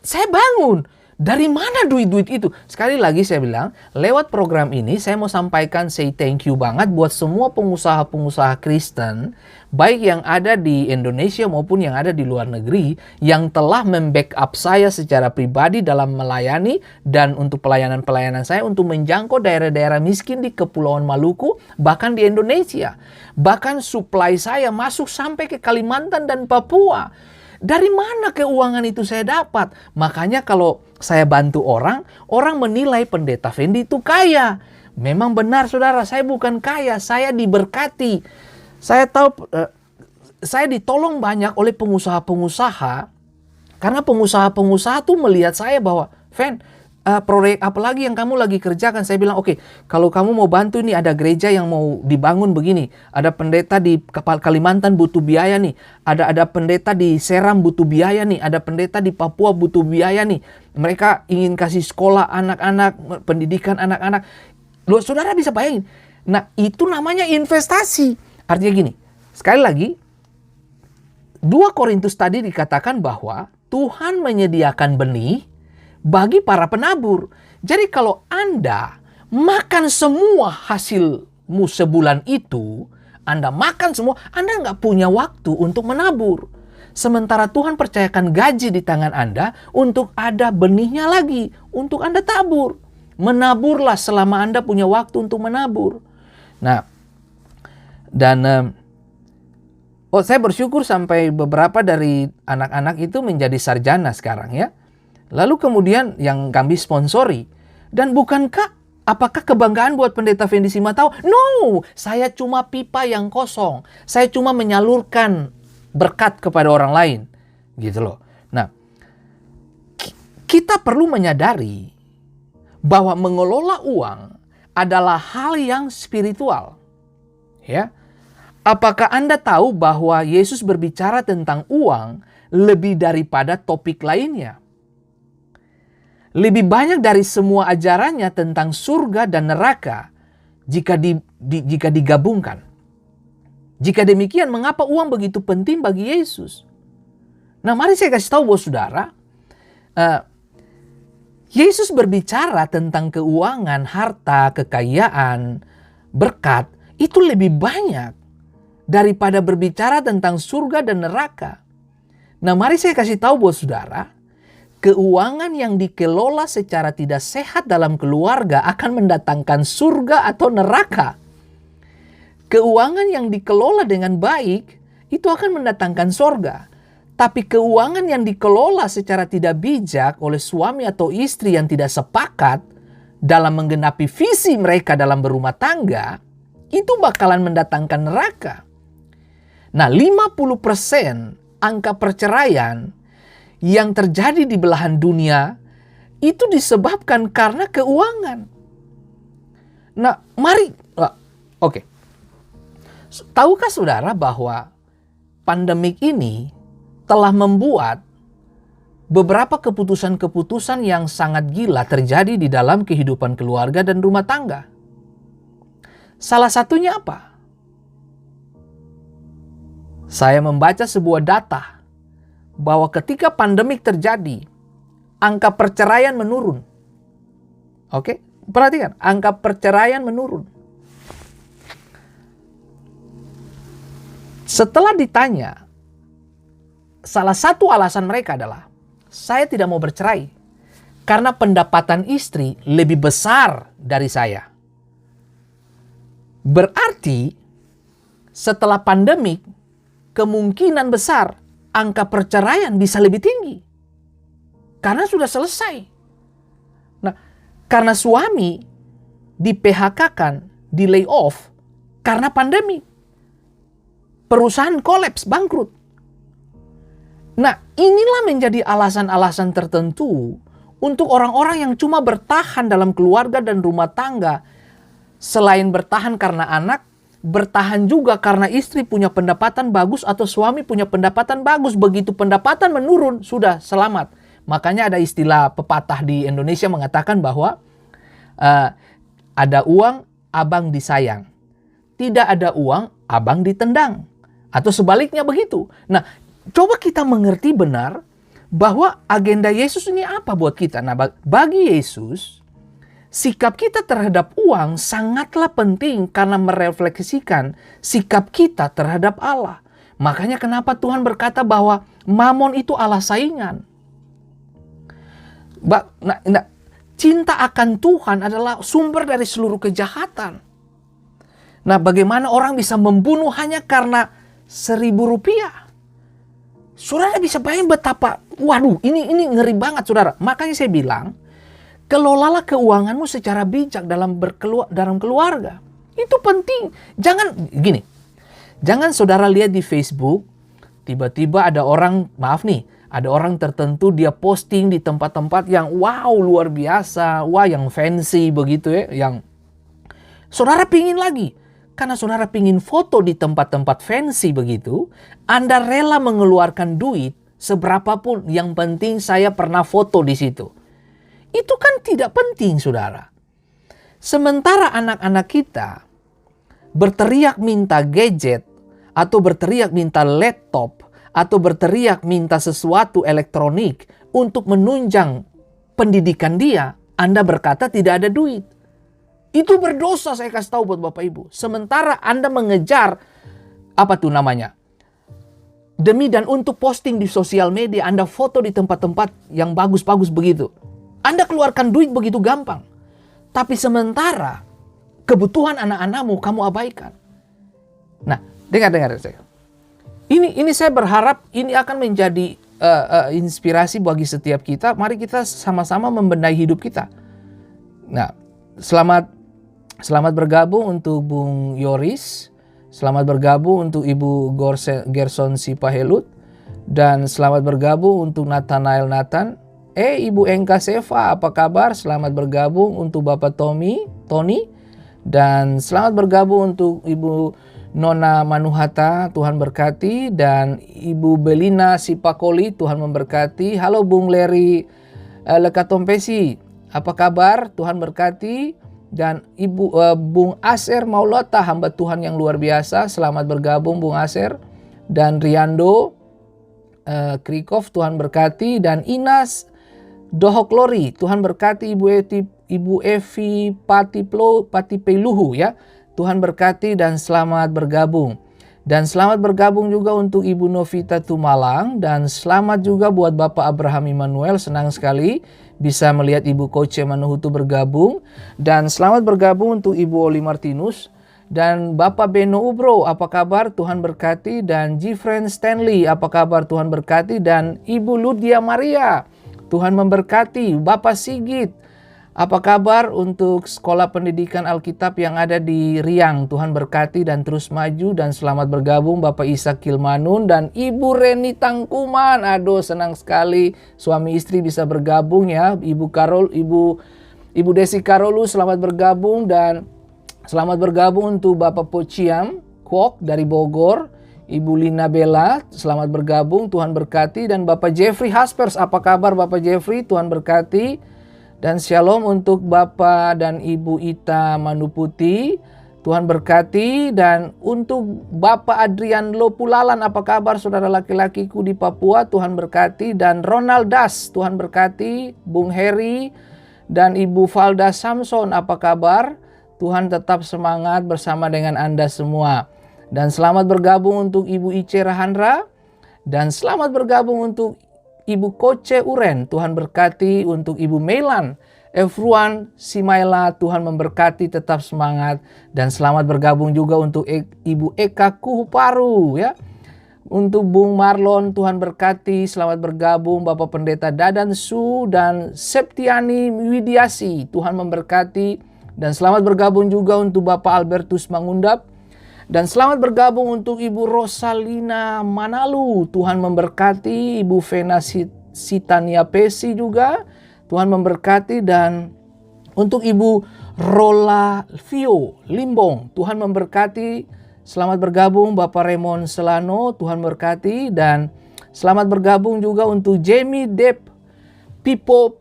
saya bangun. Dari mana duit-duit itu? Sekali lagi saya bilang, lewat program ini saya mau sampaikan say thank you banget buat semua pengusaha-pengusaha Kristen, baik yang ada di Indonesia maupun yang ada di luar negeri, yang telah membackup saya secara pribadi dalam melayani dan untuk pelayanan-pelayanan saya untuk menjangkau daerah-daerah miskin di Kepulauan Maluku, bahkan di Indonesia. Bahkan supply saya masuk sampai ke Kalimantan dan Papua. Dari mana keuangan itu saya dapat? Makanya kalau saya bantu orang menilai Pendeta Fendi itu kaya. Memang benar, saudara, saya bukan kaya, saya diberkati. Saya tahu, saya ditolong banyak oleh pengusaha-pengusaha. Karena pengusaha-pengusaha tuh melihat saya bahwa, Fen, proyek apa lagi yang kamu lagi kerjakan? Saya bilang, oke, kalau kamu mau bantu nih, ada gereja yang mau dibangun begini, ada pendeta di Kalimantan butuh biaya nih, ada pendeta di Seram butuh biaya nih, ada pendeta di Papua butuh biaya nih, mereka ingin kasih sekolah anak-anak, pendidikan anak-anak. Loh, saudara bisa bayangin? Nah, itu namanya investasi. Artinya gini, sekali lagi, 2 Korintus tadi dikatakan bahwa Tuhan menyediakan benih bagi para penabur. Jadi kalau Anda makan semua hasilmu sebulan itu, Anda makan semua, Anda nggak punya waktu untuk menabur. Sementara Tuhan percayakan gaji di tangan Anda untuk ada benihnya lagi, untuk Anda tabur. Menaburlah selama Anda punya waktu untuk menabur. Nah, dan saya bersyukur sampai beberapa dari anak-anak itu menjadi sarjana sekarang ya. Lalu kemudian yang kami sponsori. Dan bukankah, apakah kebanggaan buat Pendeta Fendi Simatau? No, saya cuma pipa yang kosong. Saya cuma menyalurkan berkat kepada orang lain. Gitu loh. Nah, kita perlu menyadari bahwa mengelola uang adalah hal yang spiritual. Ya. Apakah Anda tahu bahwa Yesus berbicara tentang uang lebih daripada topik lainnya? Lebih banyak dari semua ajarannya tentang surga dan neraka jika digabungkan. Jika demikian, mengapa uang begitu penting bagi Yesus? Nah, mari saya kasih tahu buat saudara, Yesus berbicara tentang keuangan, harta, kekayaan, berkat, itu lebih banyak daripada berbicara tentang surga dan neraka. Nah, mari saya kasih tahu buat saudara, keuangan yang dikelola secara tidak sehat dalam keluarga akan mendatangkan surga atau neraka. Keuangan yang dikelola dengan baik itu akan mendatangkan surga. Tapi keuangan yang dikelola secara tidak bijak oleh suami atau istri yang tidak sepakat dalam menggenapi visi mereka dalam berumah tangga, itu bakalan mendatangkan neraka. Nah, 50% angka perceraian yang terjadi di belahan dunia itu disebabkan karena keuangan. Nah, mari, oke. Tahukah saudara bahwa pandemik ini telah membuat beberapa keputusan-keputusan yang sangat gila terjadi di dalam kehidupan keluarga dan rumah tangga? Salah satunya apa? Saya membaca sebuah data bahwa ketika pandemik terjadi, angka perceraian menurun. Oke? perhatikan, angka perceraian menurun. Setelah ditanya, salah satu alasan mereka adalah, saya tidak mau bercerai karena pendapatan istri lebih besar dari saya. Berarti setelah pandemik, kemungkinan besar angka perceraian bisa lebih tinggi. Karena sudah selesai. Nah, karena suami di PHK-kan, di lay off karena pandemi. Perusahaan kolaps, bangkrut. Nah, inilah menjadi alasan-alasan tertentu untuk orang-orang yang cuma bertahan dalam keluarga dan rumah tangga. Selain bertahan karena anak, bertahan juga karena istri punya pendapatan bagus atau suami punya pendapatan bagus. Begitu pendapatan menurun, sudah selamat. Makanya ada istilah pepatah di Indonesia mengatakan bahwa ada uang, abang disayang. Tidak ada uang, abang ditendang. Atau sebaliknya begitu. Nah, coba kita mengerti benar bahwa agenda Yesus ini apa buat kita. Nah, bagi Yesus, sikap kita terhadap uang sangatlah penting karena merefleksikan sikap kita terhadap Allah. Makanya kenapa Tuhan berkata bahwa mamon itu Allah saingan. Cinta akan Tuhan adalah sumber dari seluruh kejahatan. Nah, bagaimana orang bisa membunuh hanya karena 1.000 rupiah? Saudara bisa bayangin betapa, waduh, ini ngeri banget, saudara. Makanya saya bilang, kelolalah keuanganmu secara bijak dalam keluarga. Itu penting. Jangan saudara lihat di Facebook, tiba-tiba ada orang, ada orang tertentu dia posting di tempat-tempat yang wow luar biasa, wah yang fancy begitu ya, yang saudara pingin lagi. Karena saudara pingin foto di tempat-tempat fancy begitu, Anda rela mengeluarkan duit seberapapun, yang penting saya pernah foto di situ. Itu kan tidak penting, saudara. Sementara anak-anak kita berteriak minta gadget, atau berteriak minta laptop, atau berteriak minta sesuatu elektronik untuk menunjang pendidikan dia, Anda berkata tidak ada duit. Itu berdosa, saya kasih tahu buat Bapak Ibu. Sementara Anda mengejar, demi dan untuk posting di sosial media, Anda foto di tempat-tempat yang bagus-bagus begitu. Anda keluarkan duit begitu gampang. Tapi sementara kebutuhan anak-anakmu kamu abaikan. Nah, dengar saya. Ini saya berharap ini akan menjadi inspirasi bagi setiap kita. Mari kita sama-sama membenahi hidup kita. Nah, selamat bergabung untuk Bung Yoris. Selamat bergabung untuk Ibu Gerson Sipahelut. Dan selamat bergabung untuk Nathanael Nathan. Ibu Engka Seva, apa kabar? Selamat bergabung untuk Bapak Tony. Dan selamat bergabung untuk Ibu Nona Manuhata, Tuhan berkati. Dan Ibu Belina Sipakoli, Tuhan memberkati. Halo Bung Leri Lekatompesi, apa kabar? Tuhan berkati. Dan Bung Aser Maulata, hamba Tuhan yang luar biasa. Selamat bergabung Bung Aser. Dan Riando Krikov, Tuhan berkati. Dan Inas Dohoklori, Tuhan berkati. Ibu Evi Patipeluhu ya. Tuhan berkati dan selamat bergabung. Dan selamat bergabung juga untuk Ibu Novita Tumalang. Dan selamat juga buat Bapak Abraham Immanuel. Senang sekali bisa melihat Ibu Koce Manuhutu bergabung. Dan selamat bergabung untuk Ibu Oli Martinus. Dan Bapak Beno Ubro, apa kabar? Tuhan berkati. Dan Jifren Stanley, apa kabar? Tuhan berkati. Dan Ibu Ludia Maria, Tuhan memberkati. Bapak Sigit, apa kabar untuk sekolah pendidikan Alkitab yang ada di Riang? Tuhan berkati dan terus maju. Dan selamat bergabung Bapak Ishak Kilmanun dan Ibu Reni Tangkuman. Aduh, senang sekali suami istri bisa bergabung ya. Ibu Desi Karolu, selamat bergabung. Dan selamat bergabung untuk Bapak Pociam Kwok dari Bogor. Ibu Lina Bella, selamat bergabung. Tuhan berkati. Dan Bapak Jeffrey Haspers, apa kabar Bapak Jeffrey? Tuhan berkati. Dan shalom untuk Bapak dan Ibu Ita Manuputi, Tuhan berkati. Dan untuk Bapak Adrian Lopulalan, apa kabar saudara laki-lakiku di Papua? Tuhan berkati. Dan Ronald Das, Tuhan berkati. Bung Heri Dan Ibu Valda Samson, apa kabar? Tuhan tetap semangat bersama dengan Anda semua. Dan selamat bergabung untuk Ibu Ice Rahandra. Dan selamat bergabung untuk Ibu Koce Uren. Tuhan berkati untuk Ibu Meilan Efruan Simaila, Tuhan memberkati, tetap semangat. Dan selamat bergabung juga untuk Ibu Eka Kuhuparu ya. Untuk Bung Marlon, Tuhan berkati, selamat bergabung. Bapak Pendeta Dadan Su dan Septiani Widiasi, Tuhan memberkati. Dan selamat bergabung juga untuk Bapak Albertus Mangundap. Dan selamat bergabung untuk Ibu Rosalina Manalu, Tuhan memberkati. Ibu Vena Sitania Pesi juga, Tuhan memberkati. Dan untuk Ibu Rola Vio Limbong, Tuhan memberkati. Selamat bergabung Bapak Raymond Selano, Tuhan berkati. Dan selamat bergabung juga untuk Jamie Depp Pipo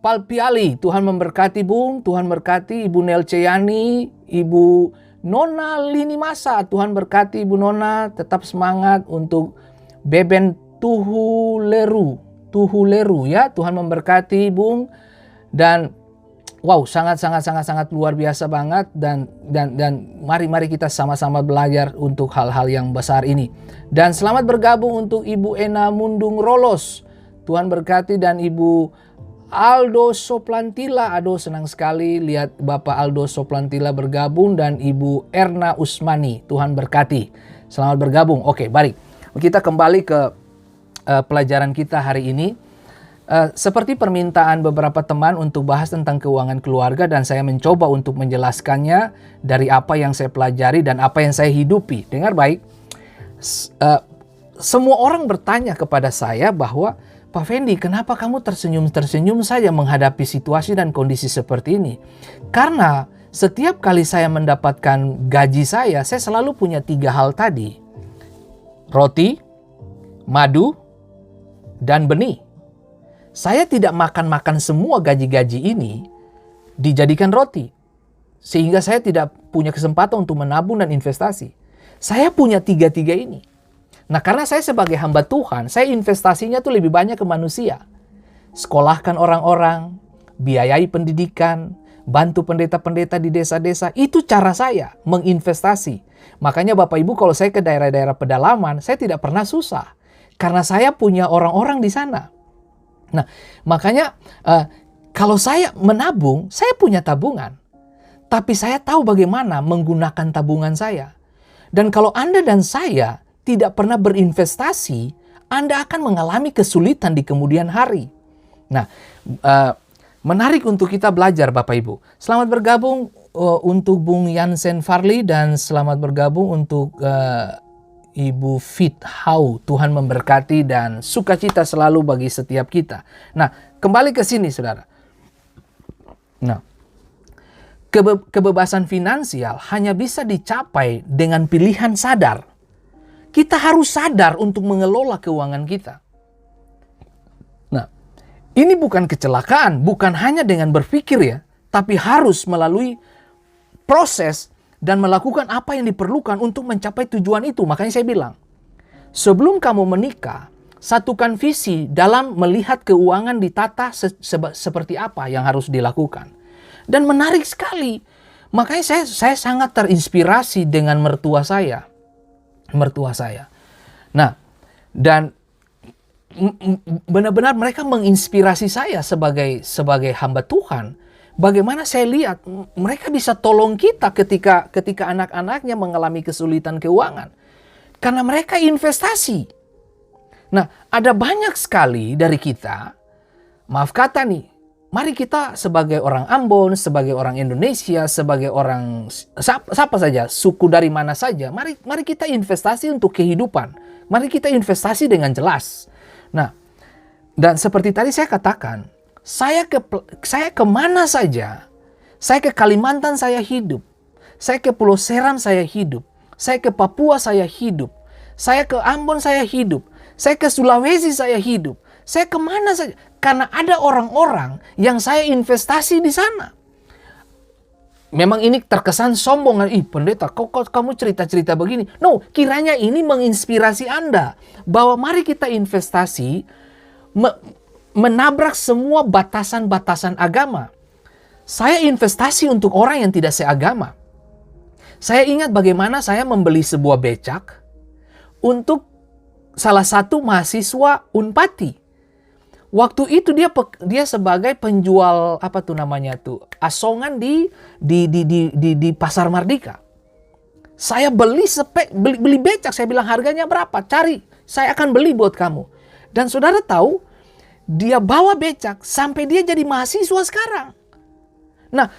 Palpiali, Tuhan memberkati Bung, Tuhan berkati. Ibu Nelceyani, Ibu Nona Lini Masa, Tuhan berkati Ibu Nona, tetap semangat. Untuk Beben Tuhuleru ya, Tuhan memberkati Bung. Dan wow, sangat luar biasa banget. Dan mari kita sama-sama belajar untuk hal-hal yang besar ini. Dan selamat bergabung untuk Ibu Ena Mundung Rolos, Tuhan berkati. Dan Ibu Aldo Soplantila, aduh senang sekali lihat Bapak Aldo Soplantila bergabung. Dan Ibu Erna Usmani, Tuhan berkati. Selamat bergabung. Oke, baik. Kita kembali ke pelajaran kita hari ini. Seperti permintaan beberapa teman untuk bahas tentang keuangan keluarga, dan saya mencoba untuk menjelaskannya dari apa yang saya pelajari dan apa yang saya hidupi. Dengar baik, semua orang bertanya kepada saya bahwa, Pak Fendi, kenapa kamu tersenyum-tersenyum saja menghadapi situasi dan kondisi seperti ini? Karena setiap kali saya mendapatkan gaji saya selalu punya 3 hal tadi. Roti, madu, dan benih. Saya tidak makan semua gaji-gaji ini dijadikan roti. Sehingga saya tidak punya kesempatan untuk menabung dan investasi. Saya punya 3 ini. Nah, karena saya sebagai hamba Tuhan, saya investasinya tuh lebih banyak ke manusia. Sekolahkan orang-orang, biayai pendidikan, bantu pendeta-pendeta di desa-desa. Itu cara saya menginvestasi. Makanya Bapak Ibu, kalau saya ke daerah-daerah pedalaman, saya tidak pernah susah. Karena saya punya orang-orang di sana. Nah, makanya kalau saya menabung, saya punya tabungan. Tapi saya tahu bagaimana menggunakan tabungan saya. Dan kalau Anda dan saya tidak pernah berinvestasi, Anda akan mengalami kesulitan di kemudian hari. Nah, menarik untuk kita belajar Bapak Ibu. Selamat bergabung untuk Bung Yansen Farli, dan selamat bergabung untuk Ibu Fit Hau. Tuhan memberkati dan sukacita selalu bagi setiap kita. Nah, kembali ke sini saudara. Nah, kebebasan finansial hanya bisa dicapai dengan pilihan sadar. Kita harus sadar untuk mengelola keuangan kita. Nah, ini bukan kecelakaan, bukan hanya dengan berpikir ya, tapi harus melalui proses dan melakukan apa yang diperlukan untuk mencapai tujuan itu. Makanya saya bilang, sebelum kamu menikah, satukan visi dalam melihat keuangan ditata seperti apa yang harus dilakukan. Dan menarik sekali, makanya saya sangat terinspirasi dengan mertua saya. Nah, dan benar-benar mereka menginspirasi saya sebagai hamba Tuhan. Bagaimana saya lihat mereka bisa tolong kita ketika anak-anaknya mengalami kesulitan keuangan. Karena mereka investasi. Nah, ada banyak sekali dari kita, maaf kata nih, mari kita sebagai orang Ambon, sebagai orang Indonesia, sebagai orang siapa saja, suku dari mana saja, mari kita investasi untuk kehidupan. Mari kita investasi dengan jelas. Nah, dan seperti tadi saya katakan, saya kemana saja, saya ke Kalimantan saya hidup, saya ke Pulau Seram saya hidup, saya ke Papua saya hidup, saya ke Ambon saya hidup, saya ke Sulawesi saya hidup, saya kemana saja. Karena ada orang-orang yang saya investasi di sana. Memang ini terkesan sombong. Ih pendeta, kok kamu cerita-cerita begini? No, kiranya ini menginspirasi Anda. Bahwa mari kita investasi menabrak semua batasan-batasan agama. Saya investasi untuk orang yang tidak seagama. Saya ingat bagaimana saya membeli sebuah becak untuk salah satu mahasiswa Unpati. Waktu itu dia sebagai penjual apa tuh namanya tuh asongan di Pasar Mardika. Saya beli becak, saya bilang harganya berapa? Cari, saya akan beli buat kamu. Dan saudara tahu, dia bawa becak sampai dia jadi mahasiswa sekarang. Nah,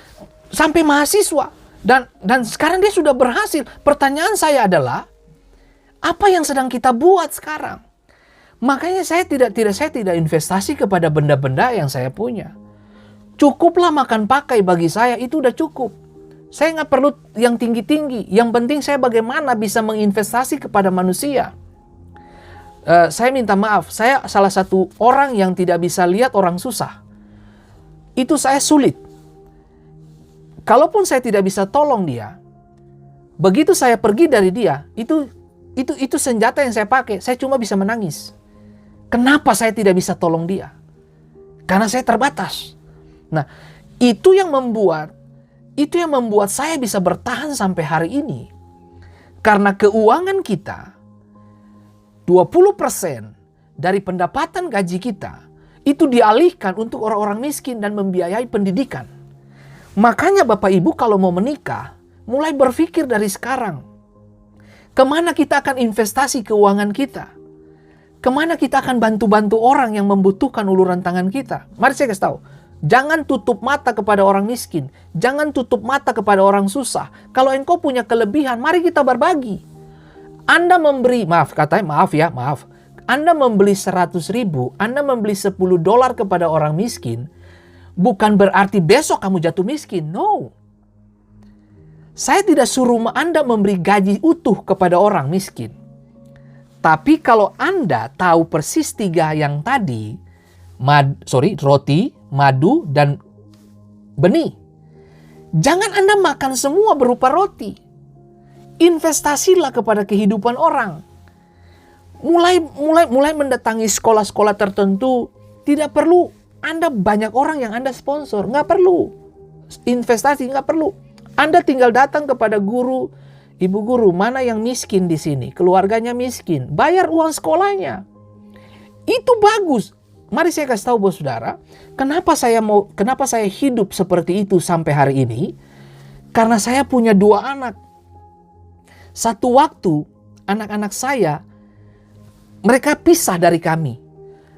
sampai mahasiswa dan sekarang dia sudah berhasil. Pertanyaan saya adalah, apa yang sedang kita buat sekarang? Makanya saya tidak investasi kepada benda-benda yang saya punya. Cukuplah makan pakai bagi saya, itu udah cukup. Saya nggak perlu yang tinggi-tinggi. Yang penting saya bagaimana bisa menginvestasi kepada manusia. Saya minta maaf, saya salah satu orang yang tidak bisa lihat orang susah. Itu saya sulit. Kalaupun saya tidak bisa tolong dia, begitu saya pergi dari dia, itu senjata yang saya pakai. Saya cuma bisa menangis. Kenapa saya tidak bisa tolong dia? Karena saya terbatas. Nah, itu yang membuat saya bisa bertahan sampai hari ini. Karena keuangan kita, 20% dari pendapatan gaji kita, itu dialihkan untuk orang-orang miskin dan membiayai pendidikan. Makanya Bapak Ibu kalau mau menikah, mulai berpikir dari sekarang. Kemana kita akan investasi keuangan kita? Kemana kita akan bantu-bantu orang yang membutuhkan uluran tangan kita? Mari saya kasih tahu. Jangan tutup mata kepada orang miskin. Jangan tutup mata kepada orang susah. Kalau engkau punya kelebihan, mari kita berbagi. Anda memberi, maaf. Anda membeli 100.000, Anda membeli $10 kepada orang miskin, bukan berarti besok kamu jatuh miskin. No. Saya tidak suruh Anda memberi gaji utuh kepada orang miskin. Tapi kalau Anda tahu persis 3 yang tadi, roti, madu, dan benih. Jangan Anda makan semua berupa roti. Investasilah kepada kehidupan orang. Mulai mendatangi sekolah-sekolah tertentu. Tidak perlu Anda banyak orang yang Anda sponsor. Nggak perlu. Investasi nggak perlu. Anda tinggal datang kepada guru, ibu guru, mana yang miskin di sini? Keluarganya miskin. Bayar uang sekolahnya. Itu bagus. Mari saya kasih tahu bos saudara, kenapa saya hidup seperti itu sampai hari ini? Karena saya punya 2 anak. Satu waktu anak-anak saya, mereka pisah dari kami.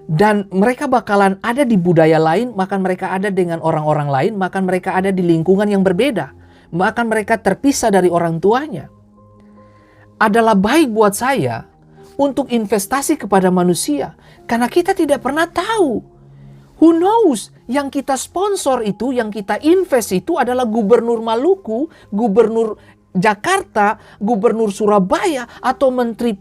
Dan mereka bakalan ada di budaya lain, bahkan mereka ada dengan orang-orang lain, bahkan mereka ada di lingkungan yang berbeda. Bahkan mereka terpisah dari orang tuanya. Adalah baik buat saya untuk investasi kepada manusia. Karena kita tidak pernah tahu. Who knows? Yang kita sponsor itu, yang kita invest itu adalah gubernur Maluku, gubernur Jakarta, gubernur Surabaya, atau menteri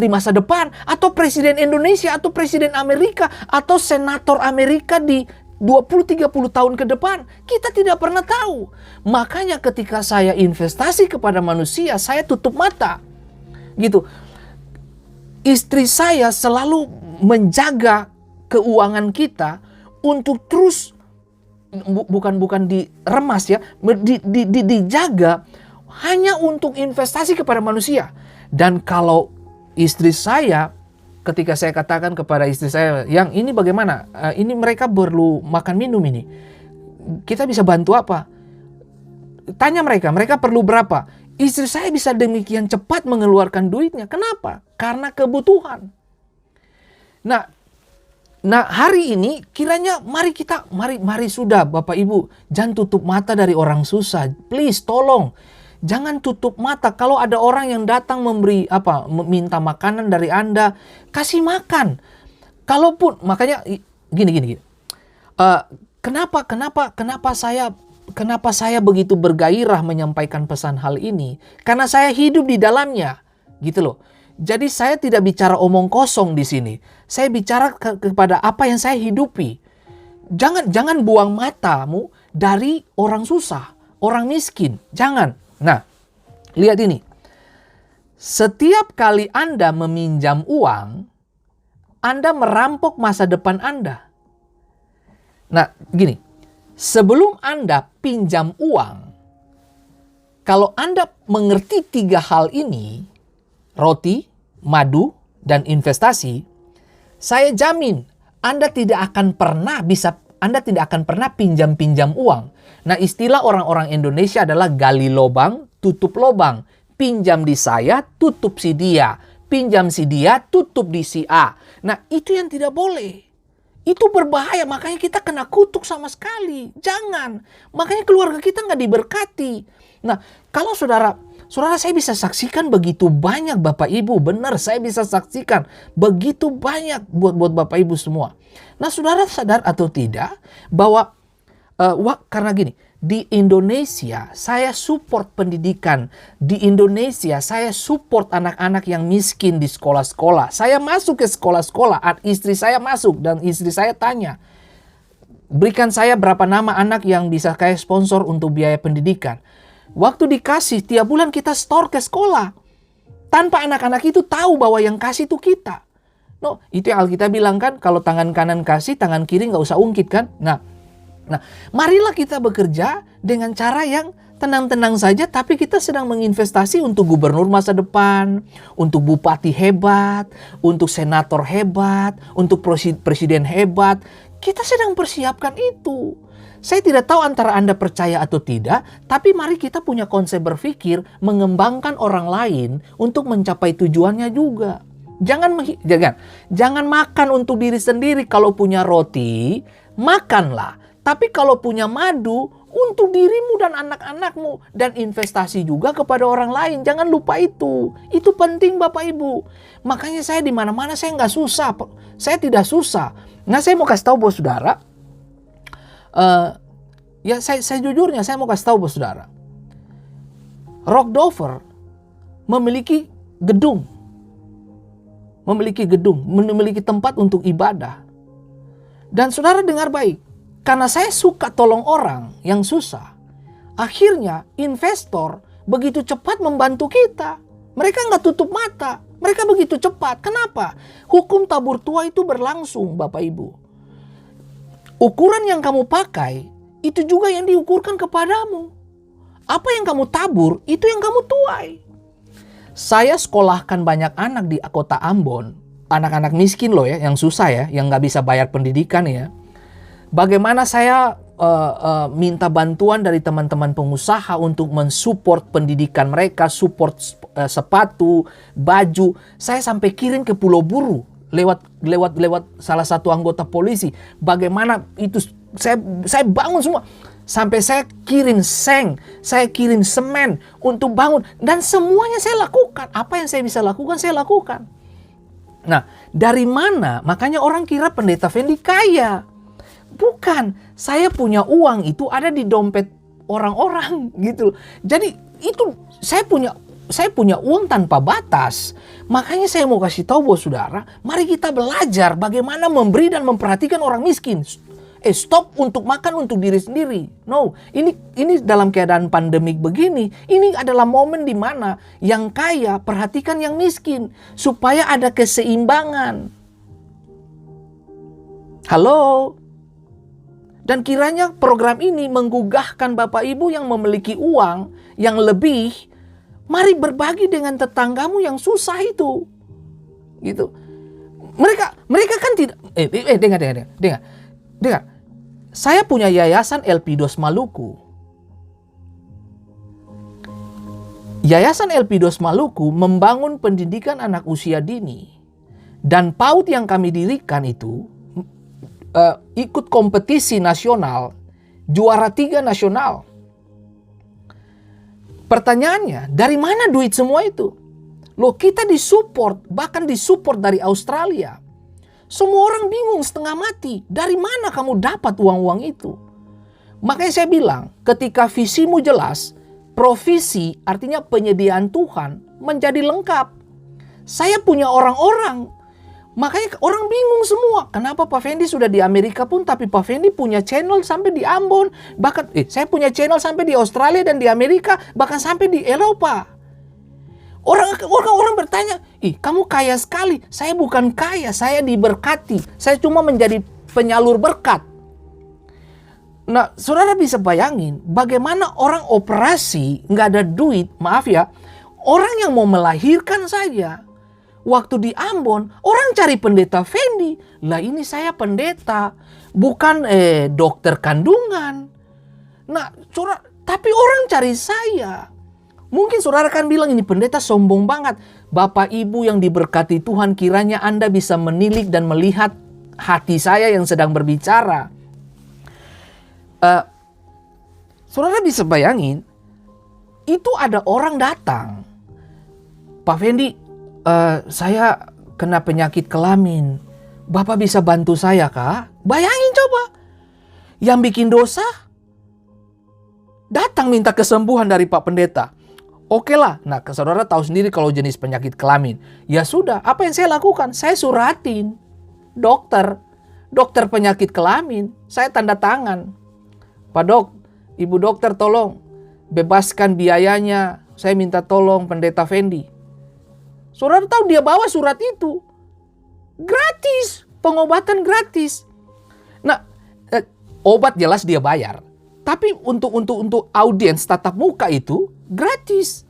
masa depan, atau presiden Indonesia, atau presiden Amerika, atau senator Amerika di 20-30 tahun ke depan. Kita tidak pernah tahu. Makanya ketika saya investasi kepada manusia, saya tutup mata. Gitu. Istri saya selalu menjaga keuangan kita untuk terus bukan diremas ya, dijaga hanya untuk investasi kepada manusia. Dan kalau istri saya, ketika saya katakan kepada istri saya, yang ini bagaimana? Ini mereka perlu makan minum ini. Kita bisa bantu apa? Tanya mereka perlu berapa? Istri saya bisa demikian cepat mengeluarkan duitnya. Kenapa? Karena kebutuhan. Nah hari ini kiranya mari sudah Bapak Ibu, jangan tutup mata dari orang susah. Please tolong. Jangan tutup mata kalau ada orang yang datang minta makanan dari Anda, kasih makan. Kalaupun makanya gini. Kenapa saya begitu bergairah menyampaikan pesan hal ini? Karena saya hidup di dalamnya, gitu loh. Jadi saya tidak bicara omong kosong di sini. Saya bicara kepada apa yang saya hidupi. Jangan buang matamu dari orang susah, orang miskin. Jangan. Nah, lihat ini. Setiap kali Anda meminjam uang, Anda merampok masa depan Anda. Nah, gini, sebelum Anda pinjam uang, kalau Anda mengerti 3 hal ini, roti, madu, dan investasi, saya jamin Anda tidak akan pernah pinjam-pinjam uang. Nah, istilah orang-orang Indonesia adalah gali lobang, tutup lobang. Pinjam di saya, tutup si dia. Pinjam si dia, tutup di si A. Nah, itu yang tidak boleh. Itu berbahaya, makanya kita kena kutuk sama sekali. Jangan. Makanya keluarga kita nggak diberkati. Nah, kalau saudara saya bisa saksikan begitu banyak Bapak Ibu. Benar, saya bisa saksikan begitu banyak buat Bapak Ibu semua. Nah, saudara sadar atau tidak bahwa karena gini, di Indonesia saya support pendidikan. Di Indonesia saya support anak-anak yang miskin di sekolah-sekolah. Saya masuk ke sekolah-sekolah, istri saya masuk dan istri saya tanya, berikan saya berapa nama anak yang bisa kayak sponsor untuk biaya pendidikan. Waktu dikasih, tiap bulan kita store ke sekolah. Tanpa anak-anak itu tahu bahwa yang kasih itu kita. No, itu yang Alkitab bilang kan, kalau tangan kanan kasih, tangan kiri nggak usah ungkit kan. Nah, marilah kita bekerja dengan cara yang tenang-tenang saja, tapi kita sedang menginvestasi untuk gubernur masa depan, untuk bupati hebat, untuk senator hebat, untuk presiden hebat. Kita sedang persiapkan itu. Saya tidak tahu antara Anda percaya atau tidak, tapi mari kita punya konsep berpikir mengembangkan orang lain untuk mencapai tujuannya juga. Jangan makan untuk diri sendiri. Kalau punya roti, makanlah. Tapi kalau punya madu, untuk dirimu dan anak-anakmu. Dan investasi juga kepada orang lain. Jangan lupa itu. Itu penting Bapak Ibu. Makanya saya di mana-mana saya nggak susah. Saya tidak susah. Nah, saya mau kasih tahu buat saudara. Saya jujurnya saya mau kasih tahu buat saudara. Rockdover memiliki gedung. Memiliki tempat untuk ibadah. Dan saudara dengar baik. Karena saya suka tolong orang yang susah. Akhirnya investor begitu cepat membantu kita. Mereka nggak tutup mata. Mereka begitu cepat. Kenapa? Hukum tabur tuai itu berlangsung Bapak Ibu. Ukuran yang kamu pakai, itu juga yang diukurkan kepadamu. Apa yang kamu tabur, itu yang kamu tuai. Saya sekolahkan banyak anak di kota Ambon. Anak-anak miskin loh ya, yang susah ya, yang nggak bisa bayar pendidikan ya. Bagaimana saya minta bantuan dari teman-teman pengusaha untuk mensupport pendidikan mereka, support sepatu, baju. Saya sampai kirim ke Pulau Buru. Lewat salah satu anggota polisi. Bagaimana itu saya bangun semua. Sampai saya kirim seng, saya kirim semen untuk bangun. Dan semuanya saya lakukan. Apa yang saya bisa lakukan, saya lakukan. Nah, dari mana? Makanya orang kira Pendeta Fendi kaya. Bukan, saya punya uang itu ada di dompet orang-orang gitu. Jadi itu saya punya uang tanpa batas. Makanya saya mau kasih tahu buat saudara, mari kita belajar bagaimana memberi dan memperhatikan orang miskin. Stop untuk makan untuk diri sendiri. No, ini dalam keadaan pandemik begini, ini adalah momen di mana yang kaya perhatikan yang miskin supaya ada keseimbangan. Halo. Dan kiranya program ini menggugahkan Bapak Ibu yang memiliki uang yang lebih. Mari berbagi dengan tetanggamu yang susah itu. Gitu. Mereka kan tidak dengar. Saya punya yayasan Elpidos Maluku. Yayasan Elpidos Maluku membangun pendidikan anak usia dini. Dan PAUD yang kami dirikan itu ikut kompetisi nasional, juara 3 nasional. Pertanyaannya, dari mana duit semua itu? Loh, kita disupport, bahkan disupport dari Australia. Semua orang bingung setengah mati, dari mana kamu dapat uang-uang itu? Makanya saya bilang, ketika visimu jelas, provisi artinya penyediaan Tuhan menjadi lengkap. Saya punya orang-orang. Makanya orang bingung semua. Kenapa Pak Fendi sudah di Amerika pun, tapi Pak Fendi punya channel sampai di Ambon. Bahkan saya punya channel sampai di Australia dan di Amerika, bahkan sampai di Eropa. Orang bertanya, ih kamu kaya sekali. Saya bukan kaya, saya diberkati. Saya cuma menjadi penyalur berkat. Nah, saudara bisa bayangin bagaimana orang operasi nggak ada duit, maaf ya, orang yang mau melahirkan saja. Waktu di Ambon, orang cari pendeta Fendi. Lah ini saya pendeta, bukan dokter kandungan. Nah, saudara, tapi orang cari saya. Mungkin saudara kan bilang ini pendeta sombong banget. Bapak Ibu yang diberkati Tuhan, kiranya Anda bisa menilik dan melihat hati saya yang sedang berbicara. Saudara bisa bayangin, itu ada orang datang. Pak Fendi, saya kena penyakit kelamin. Bapak bisa bantu saya kah? Bayangin coba. Yang bikin dosa datang minta kesembuhan dari Pak Pendeta. Oke lah, nah saudara tahu sendiri kalau jenis penyakit kelamin. Ya sudah, apa yang saya lakukan? Saya suratin dokter penyakit kelamin. Saya tanda tangan. Pak Dok, Ibu dokter tolong bebaskan biayanya. Saya minta tolong Pendeta Fendi. Saudara tahu dia bawa surat itu. Gratis, pengobatan gratis. Nah, obat jelas dia bayar. Tapi untuk audiens tatap muka itu gratis.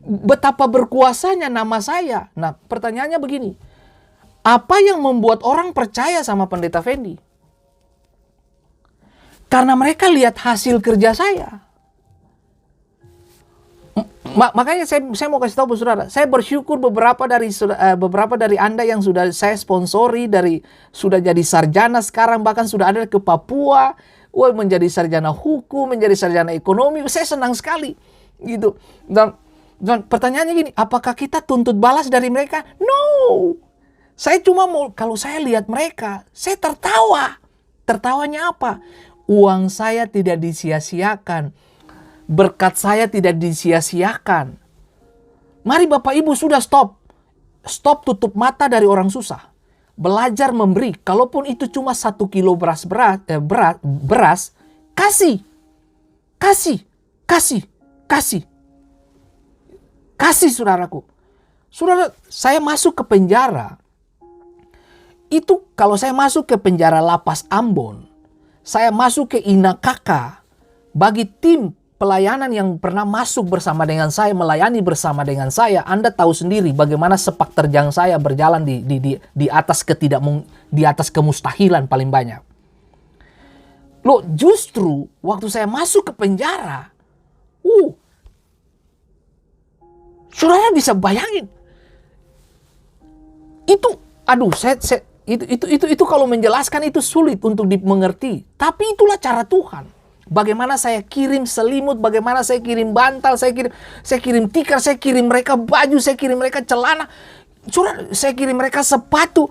Betapa berkuasanya nama saya. Nah, pertanyaannya begini. Apa yang membuat orang percaya sama Pendeta Fendi? Karena mereka lihat hasil kerja saya. Makanya saya mau kasih tahu saudara, saya bersyukur beberapa dari Anda yang sudah saya sponsori, sudah jadi sarjana sekarang, bahkan sudah ada ke Papua, menjadi sarjana hukum, menjadi sarjana ekonomi. Saya senang sekali gitu. Dan pertanyaannya gini, apakah kita tuntut balas dari mereka? No. Saya cuma mau, kalau saya lihat mereka, saya tertawa. Tertawanya apa? Uang saya tidak disia-siakan. Berkat saya tidak disia-siakan. Mari Bapak Ibu sudah stop. Stop tutup mata dari orang susah. Belajar memberi. Kalaupun itu cuma 1 kilo beras, kasih. Kasih saudaraku. Saudara, saya masuk ke penjara. Itu kalau saya masuk ke penjara lapas Ambon, saya masuk ke Inakaka, bagi tim pelayanan yang pernah masuk bersama dengan saya, melayani bersama dengan saya, Anda tahu sendiri bagaimana sepak terjang saya berjalan di atas kemustahilan paling banyak. Loh, justru waktu saya masuk ke penjara, saudara bisa bayangin, itu kalau menjelaskan itu sulit untuk dimengerti, tapi itulah cara Tuhan. Bagaimana saya kirim selimut, bagaimana saya kirim bantal, saya kirim tikar, saya kirim mereka baju, saya kirim mereka celana, saya kirim mereka sepatu.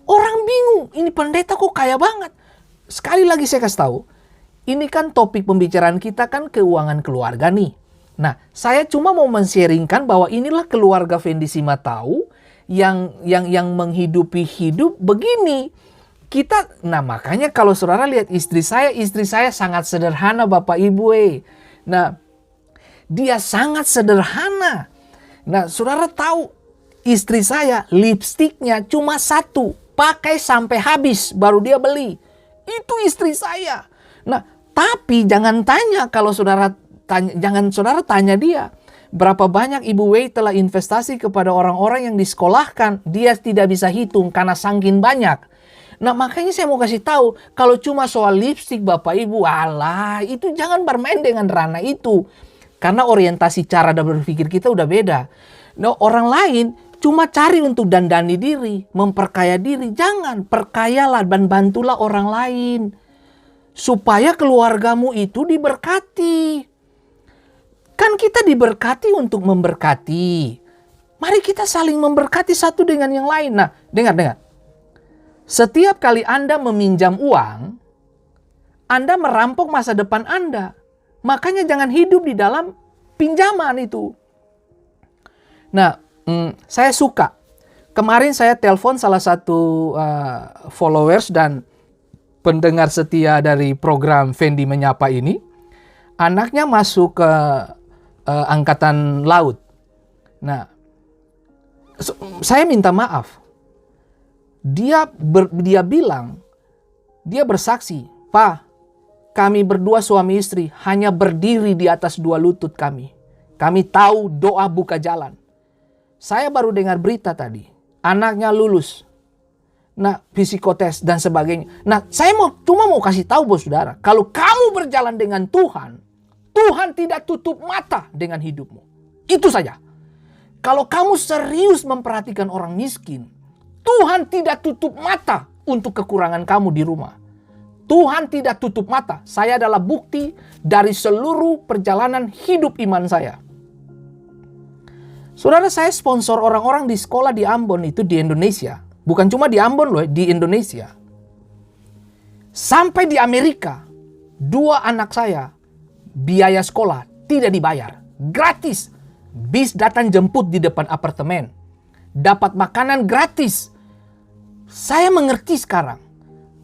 Orang bingung, ini pendeta kok kaya banget. Sekali lagi saya kasih tahu, ini kan topik pembicaraan kita kan keuangan keluarga nih. Nah, saya cuma mau men-sharingkan bahwa inilah keluarga Fendi Simatau yang menghidupi hidup begini. Nah makanya kalau saudara lihat istri saya sangat sederhana Bapak Ibu. Nah, dia sangat sederhana. Nah, saudara tahu istri saya lipstiknya cuma 1, pakai sampai habis baru dia beli. Itu istri saya. Nah, tapi jangan saudara tanya dia. Berapa banyak Ibu Wei telah investasi kepada orang-orang yang disekolahkan. Dia tidak bisa hitung karena saking banyak. Nah makanya saya mau kasih tahu, kalau cuma soal lipstik Bapak Ibu, itu jangan bermain dengan ranah itu. Karena orientasi cara dan berpikir kita udah beda. Nah, orang lain cuma cari untuk dandani diri, memperkaya diri. Jangan, perkayalah dan bantulah orang lain. Supaya keluargamu itu diberkati. Kan kita diberkati untuk memberkati. Mari kita saling memberkati satu dengan yang lain. Nah, dengar. Setiap kali Anda meminjam uang, Anda merampok masa depan Anda. Makanya jangan hidup di dalam pinjaman itu. Nah, saya suka. Kemarin saya telepon salah satu followers dan pendengar setia dari program Fendi Menyapa ini. Anaknya masuk ke Angkatan Laut. Nah, Saya minta maaf. Dia bilang, dia bersaksi, "Pak, kami berdua suami istri hanya berdiri di atas dua lutut kami. Kami tahu doa buka jalan." Saya baru dengar berita tadi, anaknya lulus. Nah, psikotes dan sebagainya. Nah, saya cuma mau kasih tahu bos saudara, kalau kamu berjalan dengan Tuhan, Tuhan tidak tutup mata dengan hidupmu. Itu saja. Kalau kamu serius memperhatikan orang miskin, Tuhan tidak tutup mata untuk kekurangan kamu di rumah. Tuhan tidak tutup mata. Saya adalah bukti dari seluruh perjalanan hidup iman saya. Saudara, saya sponsor orang-orang di sekolah di Ambon itu di Indonesia. Bukan cuma di Ambon loh, di Indonesia. Sampai di Amerika, 2 anak saya biaya sekolah tidak dibayar. Gratis. Bis datang jemput di depan apartemen. Dapat makanan gratis. Saya mengerti sekarang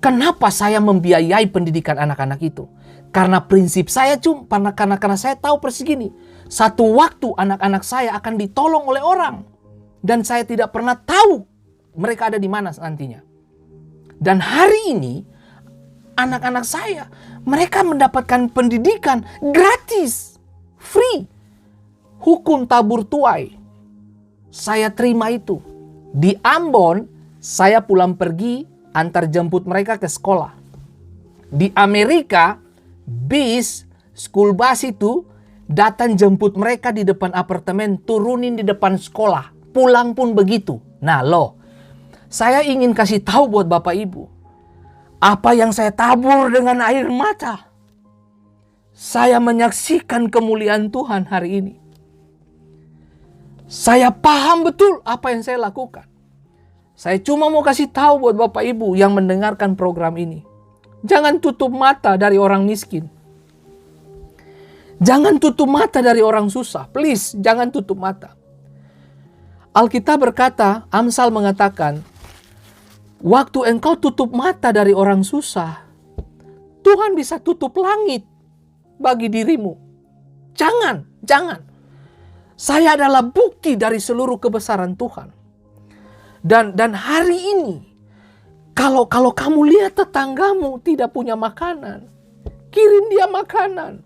kenapa saya membiayai pendidikan anak-anak itu. Karena prinsip saya karena saya tahu persis gini. Satu waktu anak-anak saya akan ditolong oleh orang. Dan saya tidak pernah tahu mereka ada di mana nantinya. Dan hari ini anak-anak saya, mereka mendapatkan pendidikan gratis. Free. Hukum tabur tuai. Saya terima itu. Di Ambon, saya pulang pergi antar jemput mereka ke sekolah. Di Amerika, bis, school bus itu datang jemput mereka di depan apartemen, turunin di depan sekolah. Pulang pun begitu. Nah loh, saya ingin kasih tahu buat Bapak Ibu, apa yang saya tabur dengan air mata, saya menyaksikan kemuliaan Tuhan hari ini. Saya paham betul apa yang saya lakukan. Saya cuma mau kasih tahu buat Bapak Ibu yang mendengarkan program ini. Jangan tutup mata dari orang miskin. Jangan tutup mata dari orang susah. Please, jangan tutup mata. Alkitab berkata, Amsal mengatakan, waktu engkau tutup mata dari orang susah, Tuhan bisa tutup langit bagi dirimu. Jangan. Saya adalah bukti dari seluruh kebesaran Tuhan. Dan hari ini, kalau kamu lihat tetanggamu tidak punya makanan, kirim dia makanan.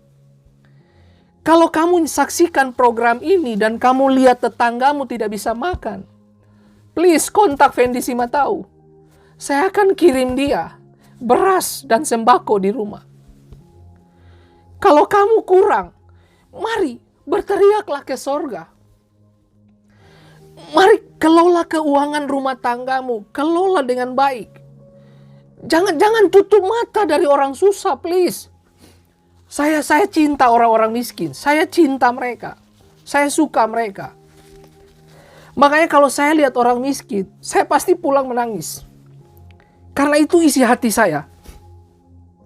Kalau kamu saksikan program ini dan kamu lihat tetanggamu tidak bisa makan, please kontak Fendi Simatau. Saya akan kirim dia beras dan sembako di rumah. Kalau kamu kurang, mari berteriaklah ke sorga. Mari kelola keuangan rumah tanggamu, kelola dengan baik. Jangan tutup mata dari orang susah, please. Saya cinta orang-orang miskin, saya cinta mereka, saya suka mereka. Makanya kalau saya lihat orang miskin, saya pasti pulang menangis. Karena itu isi hati saya.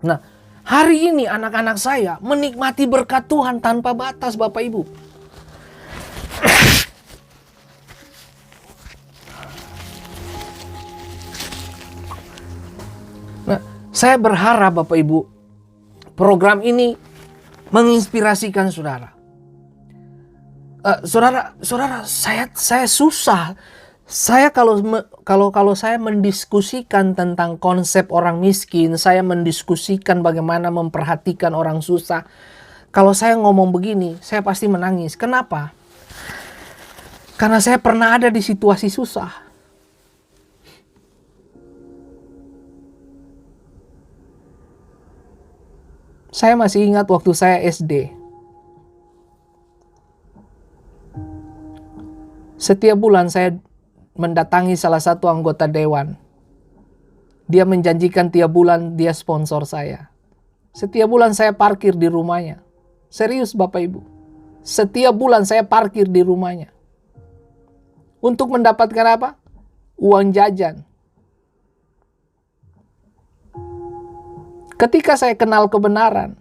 Nah, hari ini anak-anak saya menikmati berkat Tuhan tanpa batas, Bapak Ibu. Nah, saya berharap Bapak Ibu, program ini menginspirasikan saudara. Saudara, saya susah. Saya kalau saya mendiskusikan tentang konsep orang miskin, saya mendiskusikan bagaimana memperhatikan orang susah. Kalau saya ngomong begini, saya pasti menangis. Kenapa? Karena saya pernah ada di situasi susah. Saya masih ingat waktu saya SD. Setiap bulan saya mendatangi salah satu anggota dewan. Dia menjanjikan tiap bulan dia sponsor saya. Setiap bulan saya parkir di rumahnya. Serius Bapak Ibu. Setiap bulan saya parkir di rumahnya. Untuk mendapatkan apa? Uang jajan. Ketika saya kenal kebenaran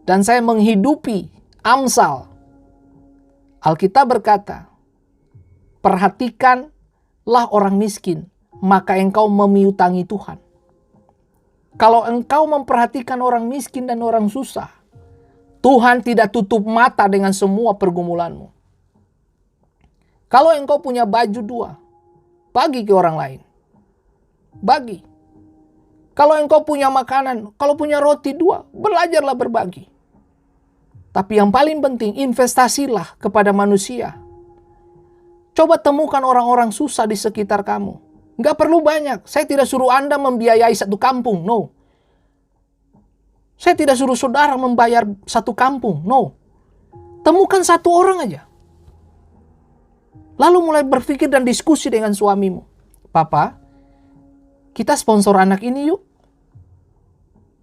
dan saya menghidupi Amsal, Alkitab berkata, perhatikanlah orang miskin, maka engkau memiutangi Tuhan. Kalau engkau memperhatikan orang miskin dan orang susah, Tuhan tidak tutup mata dengan semua pergumulanmu. Kalau engkau punya baju 2, bagi ke orang lain. Bagi. Kalau engkau punya makanan, kalau punya roti 2, belajarlah berbagi. Tapi yang paling penting, investasilah kepada manusia. Coba temukan orang-orang susah di sekitar kamu. Nggak perlu banyak. Saya tidak suruh Anda membiayai satu kampung, no. Saya tidak suruh saudara membayar satu kampung, no. Temukan satu orang aja. Lalu mulai berpikir dan diskusi dengan suamimu. Papa, kita sponsor anak ini yuk.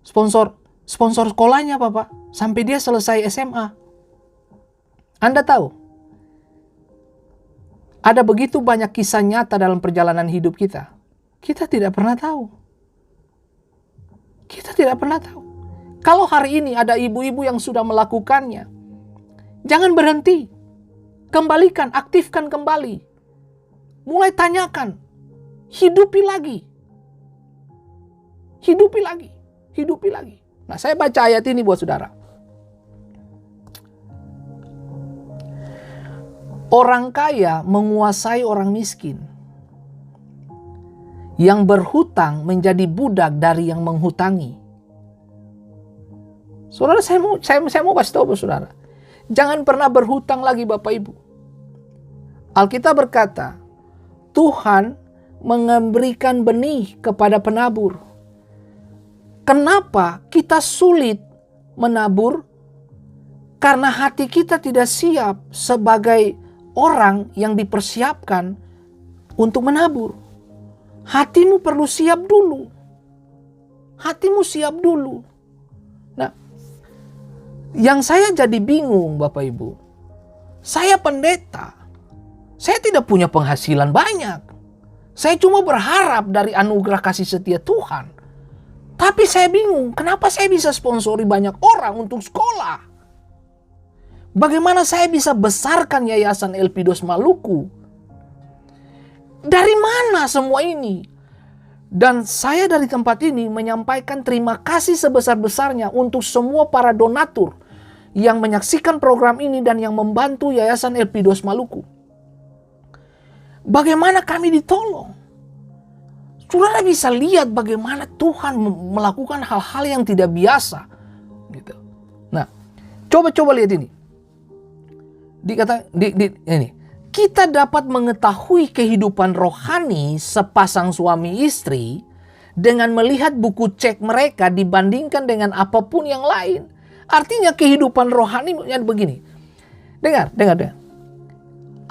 Sponsor sekolahnya, Papa. Sampai dia selesai SMA. Anda tahu, ada begitu banyak kisah nyata dalam perjalanan hidup kita. Kita tidak pernah tahu. Kita tidak pernah tahu. Kalau hari ini ada ibu-ibu yang sudah melakukannya, jangan berhenti. Kembalikan, aktifkan kembali. Mulai tanyakan. Hidupi lagi. Hidupi lagi. Hidupi lagi. Nah, saya baca ayat ini buat saudara. Orang kaya menguasai orang miskin. Yang berhutang menjadi budak dari yang menghutangi. Saudara, saya mau kasih tahu saudara. Jangan pernah berhutang lagi Bapak Ibu. Alkitab berkata, Tuhan memberikan benih kepada penabur. Kenapa kita sulit menabur? Karena hati kita tidak siap sebagai orang yang dipersiapkan untuk menabur. Hatimu perlu siap dulu. Hatimu siap dulu. Nah, yang saya jadi bingung Bapak Ibu. Saya pendeta. Saya tidak punya penghasilan banyak. Saya cuma berharap dari anugerah kasih setia Tuhan. Tapi saya bingung, kenapa saya bisa sponsori banyak orang untuk sekolah? Bagaimana saya bisa besarkan Yayasan Elpidos Maluku? Dari mana semua ini? Dan saya dari tempat ini menyampaikan terima kasih sebesar-besarnya untuk semua para donatur yang menyaksikan program ini dan yang membantu Yayasan Elpidos Maluku. Bagaimana kami ditolong? Saudara bisa lihat bagaimana Tuhan melakukan hal-hal yang tidak biasa. Gitu. Nah, coba lihat ini. Ini. Kita dapat mengetahui kehidupan rohani sepasang suami istri dengan melihat buku cek mereka dibandingkan dengan apapun yang lain. Artinya kehidupan rohani begini. Dengar.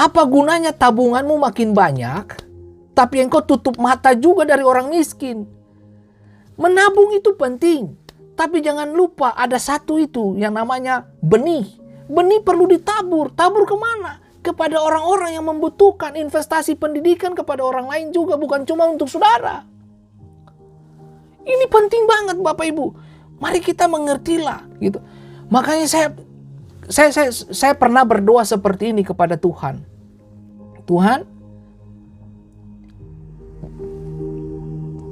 Apa gunanya tabunganmu makin banyak, tapi engkau tutup mata juga dari orang miskin? Menabung itu penting, tapi jangan lupa ada satu itu yang namanya benih. Benih perlu ditabur. Tabur kemana? Kepada orang-orang yang membutuhkan. Investasi pendidikan kepada orang lain juga, bukan cuma untuk saudara. Ini penting banget Bapak Ibu. Mari kita mengertilah gitu. Makanya saya pernah berdoa seperti ini kepada Tuhan. Tuhan,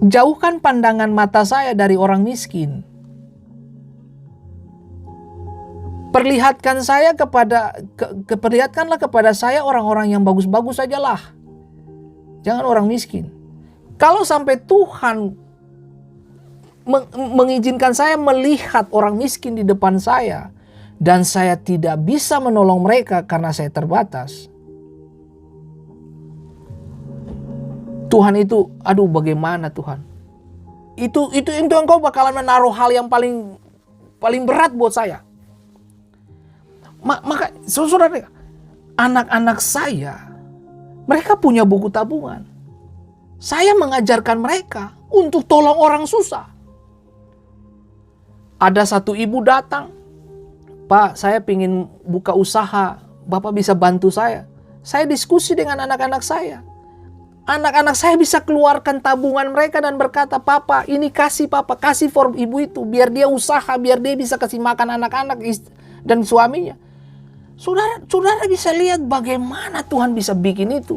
jauhkan pandangan mata saya dari orang miskin. Perlihatkanlah kepada saya orang-orang yang bagus-bagus sajalah. Jangan orang miskin. Kalau sampai Tuhan mengizinkan saya melihat orang miskin di depan saya dan saya tidak bisa menolong mereka karena saya terbatas. Tuhan itu, aduh bagaimana Tuhan? Itu engkau bakalan menaruh hal yang paling berat buat saya. Maka saudara, anak-anak saya, mereka punya buku tabungan. Saya mengajarkan mereka untuk tolong orang susah. Ada satu ibu datang, Pak, saya ingin buka usaha, Bapak bisa bantu saya. Saya diskusi dengan anak-anak saya. Anak-anak saya bisa keluarkan tabungan mereka dan berkata, Papa, ini kasih Papa, kasih for ibu itu, biar dia usaha, biar dia bisa kasih makan anak-anak dan suaminya. Saudara bisa lihat bagaimana Tuhan bisa bikin itu.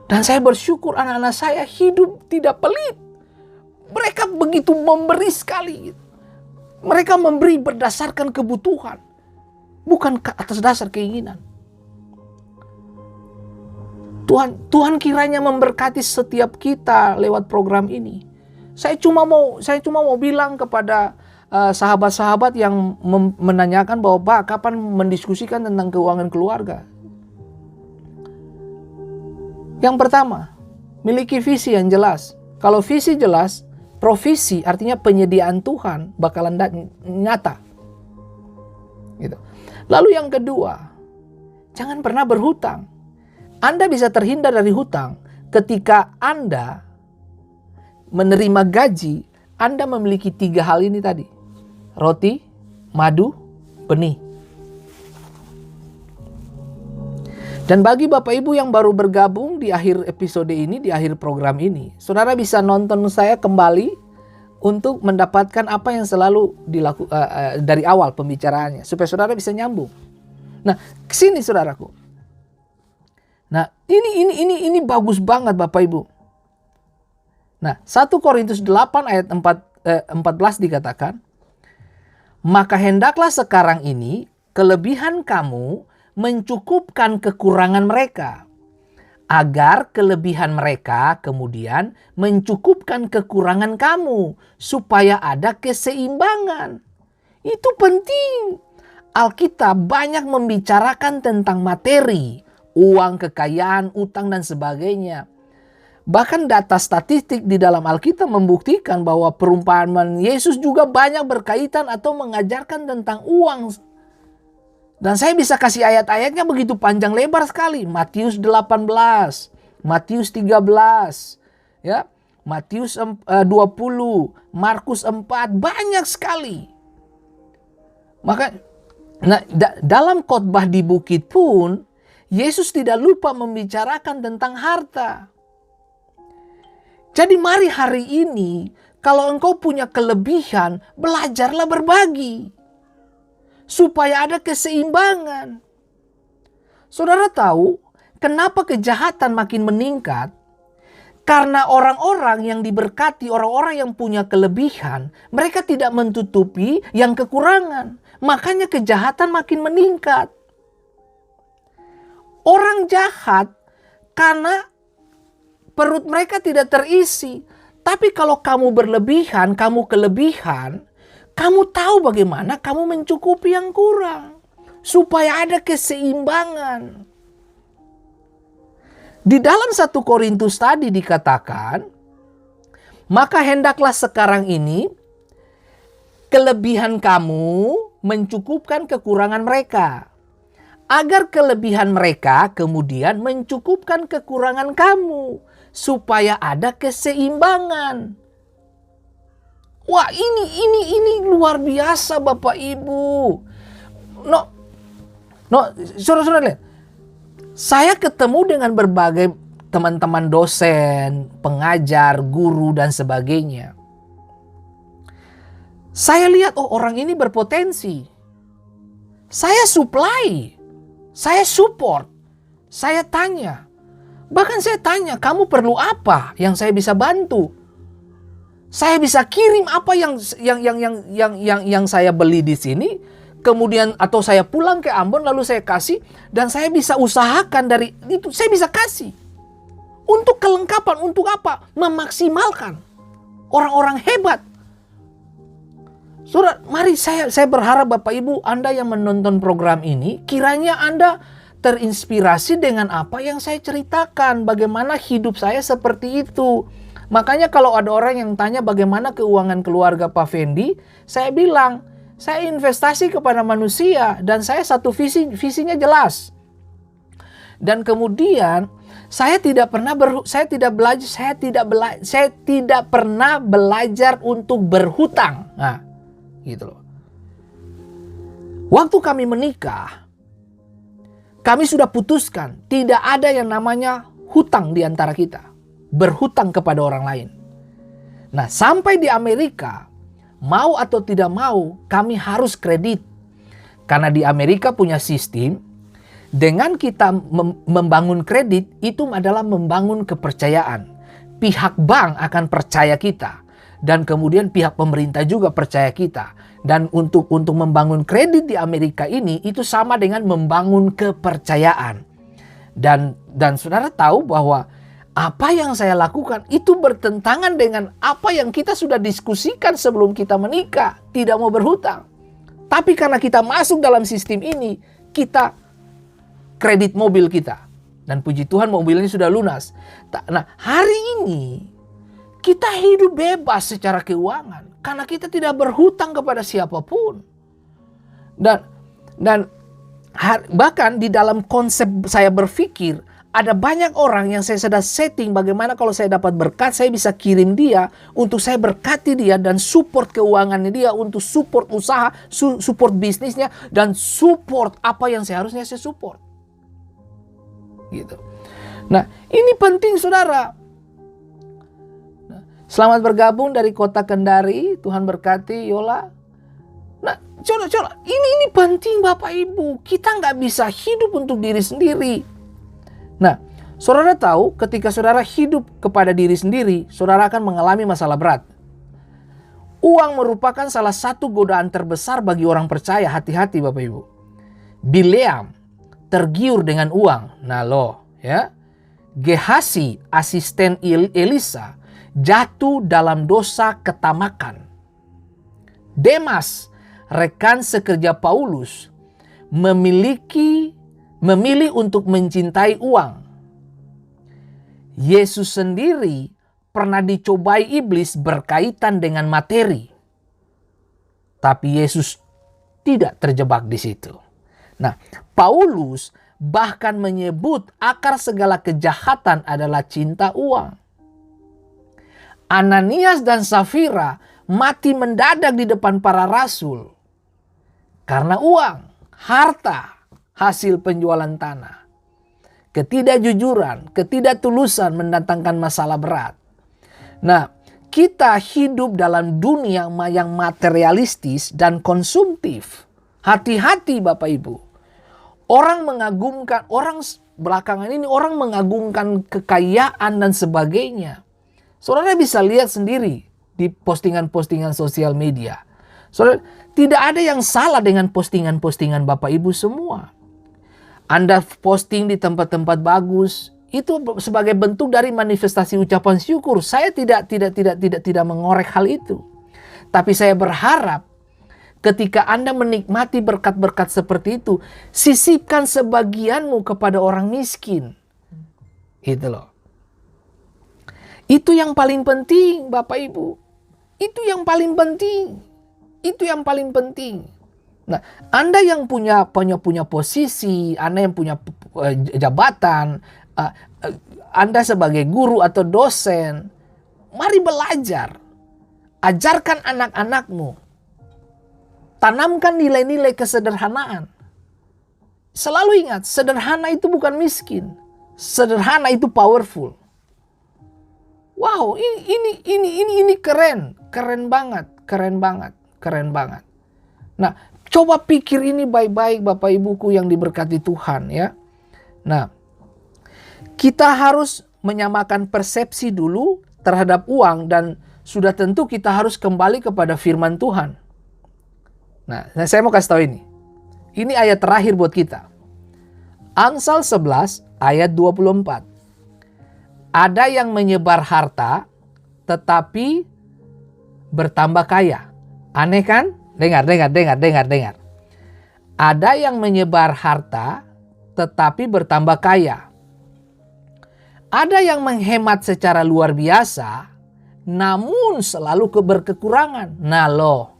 Dan saya bersyukur anak-anak saya hidup tidak pelit. Mereka begitu memberi sekali. Mereka memberi berdasarkan kebutuhan. Bukan atas dasar keinginan. Tuhan kiranya memberkati setiap kita lewat program ini. Saya cuma mau bilang kepada sahabat-sahabat yang menanyakan bahwa Pak, kapan mendiskusikan tentang keuangan keluarga? Yang pertama, miliki visi yang jelas. Kalau visi jelas, provisi artinya penyediaan Tuhan bakalan nyata. Gitu. Lalu yang kedua, jangan pernah berhutang. Anda bisa terhindar dari hutang ketika Anda menerima gaji, Anda memiliki 3 hal ini tadi. Roti, madu, benih. Dan bagi Bapak Ibu yang baru bergabung di akhir episode ini, di akhir program ini, saudara bisa nonton saya kembali untuk mendapatkan apa yang selalu dilakukan dari awal pembicaraannya, supaya saudara bisa nyambung. Nah, kesini saudaraku. Nah, ini bagus banget Bapak Ibu. Nah, 1 Korintus 8 ayat 14 dikatakan, maka hendaklah sekarang ini kelebihan kamu mencukupkan kekurangan mereka, agar kelebihan mereka kemudian mencukupkan kekurangan kamu, supaya ada keseimbangan. Itu penting. Alkitab banyak membicarakan tentang materi, uang, kekayaan, utang, dan sebagainya. Bahkan data statistik di dalam Alkitab membuktikan bahwa perumpamaan Yesus juga banyak berkaitan atau mengajarkan tentang uang. Dan saya bisa kasih ayat-ayatnya begitu panjang lebar sekali. Matius 18, Matius 13, ya, Matius 20, Markus 4, banyak sekali. Maka dalam khotbah di bukit pun Yesus tidak lupa membicarakan tentang harta. Jadi mari hari ini, kalau engkau punya kelebihan, belajarlah berbagi. Supaya ada keseimbangan. Saudara tahu kenapa kejahatan makin meningkat? Karena orang-orang yang diberkati, orang-orang yang punya kelebihan, mereka tidak menutupi yang kekurangan. Makanya kejahatan makin meningkat. Orang jahat karena perut mereka tidak terisi. Tapi kalau kamu berlebihan, kamu kelebihan, kamu tahu bagaimana kamu mencukupi yang kurang. Supaya ada keseimbangan. Di dalam 1 Korintus tadi dikatakan, maka hendaklah sekarang ini kelebihan kamu mencukupkan kekurangan mereka. Agar kelebihan mereka kemudian mencukupkan kekurangan kamu. Supaya ada keseimbangan. Wah, ini luar biasa Bapak Ibu. Saudara-saudara lihat. Saya ketemu dengan berbagai teman-teman dosen, pengajar, guru, dan sebagainya. Saya lihat, oh orang ini berpotensi. Saya supply. Saya support. Saya tanya. Bahkan saya tanya, kamu perlu apa yang saya bisa bantu? Saya bisa kirim apa yang saya beli di sini, kemudian atau saya pulang ke Ambon lalu saya kasih, dan saya bisa usahakan dari itu, saya bisa kasih. Untuk kelengkapan, untuk apa? Memaksimalkan orang-orang hebat. Saudara, mari saya berharap Bapak Ibu Anda yang menonton program ini, kiranya Anda terinspirasi dengan apa yang saya ceritakan, bagaimana hidup saya seperti itu. Makanya kalau ada orang yang tanya bagaimana keuangan keluarga Pak Fendi, saya bilang, saya investasi kepada manusia dan saya satu visinya jelas. Dan kemudian saya tidak pernah belajar untuk berhutang. Nah, gitu loh. Waktu kami menikah, kami sudah putuskan tidak ada yang namanya hutang di antara kita. Berhutang kepada orang lain. Nah, sampai di Amerika, mau atau tidak mau, kami harus kredit. Karena di Amerika punya sistem, dengan kita membangun kredit, itu adalah membangun kepercayaan. Pihak bank akan percaya kita. Dan kemudian pihak pemerintah juga percaya kita. Dan untuk membangun kredit di Amerika ini, itu sama dengan membangun kepercayaan. Dan saudara tahu bahwa apa yang saya lakukan itu bertentangan dengan apa yang kita sudah diskusikan sebelum kita menikah. Tidak mau berhutang. Tapi karena kita masuk dalam sistem ini, kita kredit mobil kita. Dan puji Tuhan mobilnya sudah lunas. Nah, hari ini kita hidup bebas secara keuangan. Karena kita tidak berhutang kepada siapapun. Dan bahkan di dalam konsep saya berpikir, ada banyak orang yang saya sudah setting bagaimana kalau saya dapat berkat, saya bisa kirim dia untuk saya berkati dia dan support keuangannya dia, untuk support usaha, support bisnisnya, dan support apa yang seharusnya saya support. Gitu. Nah, ini penting saudara. Selamat bergabung dari kota Kendari, Tuhan berkati Yola. Nah, coba, ini penting Bapak Ibu. Kita nggak bisa hidup untuk diri sendiri. Nah, saudara tahu ketika saudara hidup kepada diri sendiri, saudara akan mengalami masalah berat. Uang merupakan salah satu godaan terbesar bagi orang percaya. Hati-hati Bapak Ibu. Bileam tergiur dengan uang. Nah loh, ya. Gehasi, asisten Elisa, jatuh dalam dosa ketamakan. Demas, rekan sekerja Paulus, memilih untuk mencintai uang. Yesus sendiri pernah dicobai iblis berkaitan dengan materi. Tapi Yesus tidak terjebak di situ. Nah, Paulus bahkan menyebut akar segala kejahatan adalah cinta uang. Ananias dan Safira mati mendadak di depan para rasul karena uang, harta, hasil penjualan tanah. Ketidakjujuran, ketidaktulusan mendatangkan masalah berat. Nah, kita hidup dalam dunia yang materialistis dan konsumtif. Hati-hati Bapak Ibu. Belakangan ini orang mengagungkan kekayaan dan sebagainya. Saudara bisa lihat sendiri di postingan-postingan sosial media. Saudara, tidak ada yang salah dengan postingan-postingan Bapak Ibu semua. Anda posting di tempat-tempat bagus, itu sebagai bentuk dari manifestasi ucapan syukur. Saya tidak mengorek hal itu. Tapi saya berharap ketika Anda menikmati berkat-berkat seperti itu, sisipkan sebagianmu kepada orang miskin. Itu loh. Itu yang paling penting Bapak Ibu. Itu yang paling penting. Itu yang paling penting. Nah, Anda yang punya posisi, Anda yang punya jabatan, Anda sebagai guru atau dosen, mari belajar. Ajarkan anak-anakmu. Tanamkan nilai-nilai kesederhanaan. Selalu ingat, sederhana itu bukan miskin. Sederhana itu powerful. Wow, ini keren banget. Nah, coba pikir ini baik-baik Bapak Ibuku yang diberkati Tuhan ya. Nah, kita harus menyamakan persepsi dulu terhadap uang dan sudah tentu kita harus kembali kepada firman Tuhan. Nah, saya mau kasih tahu ini. Ini ayat terakhir buat kita. Amsal 11 ayat 24. Ada yang menyebar harta tetapi bertambah kaya. Aneh kan? Dengar. Ada yang menyebar harta tetapi bertambah kaya. Ada yang menghemat secara luar biasa namun selalu berkekurangan. Nah loh.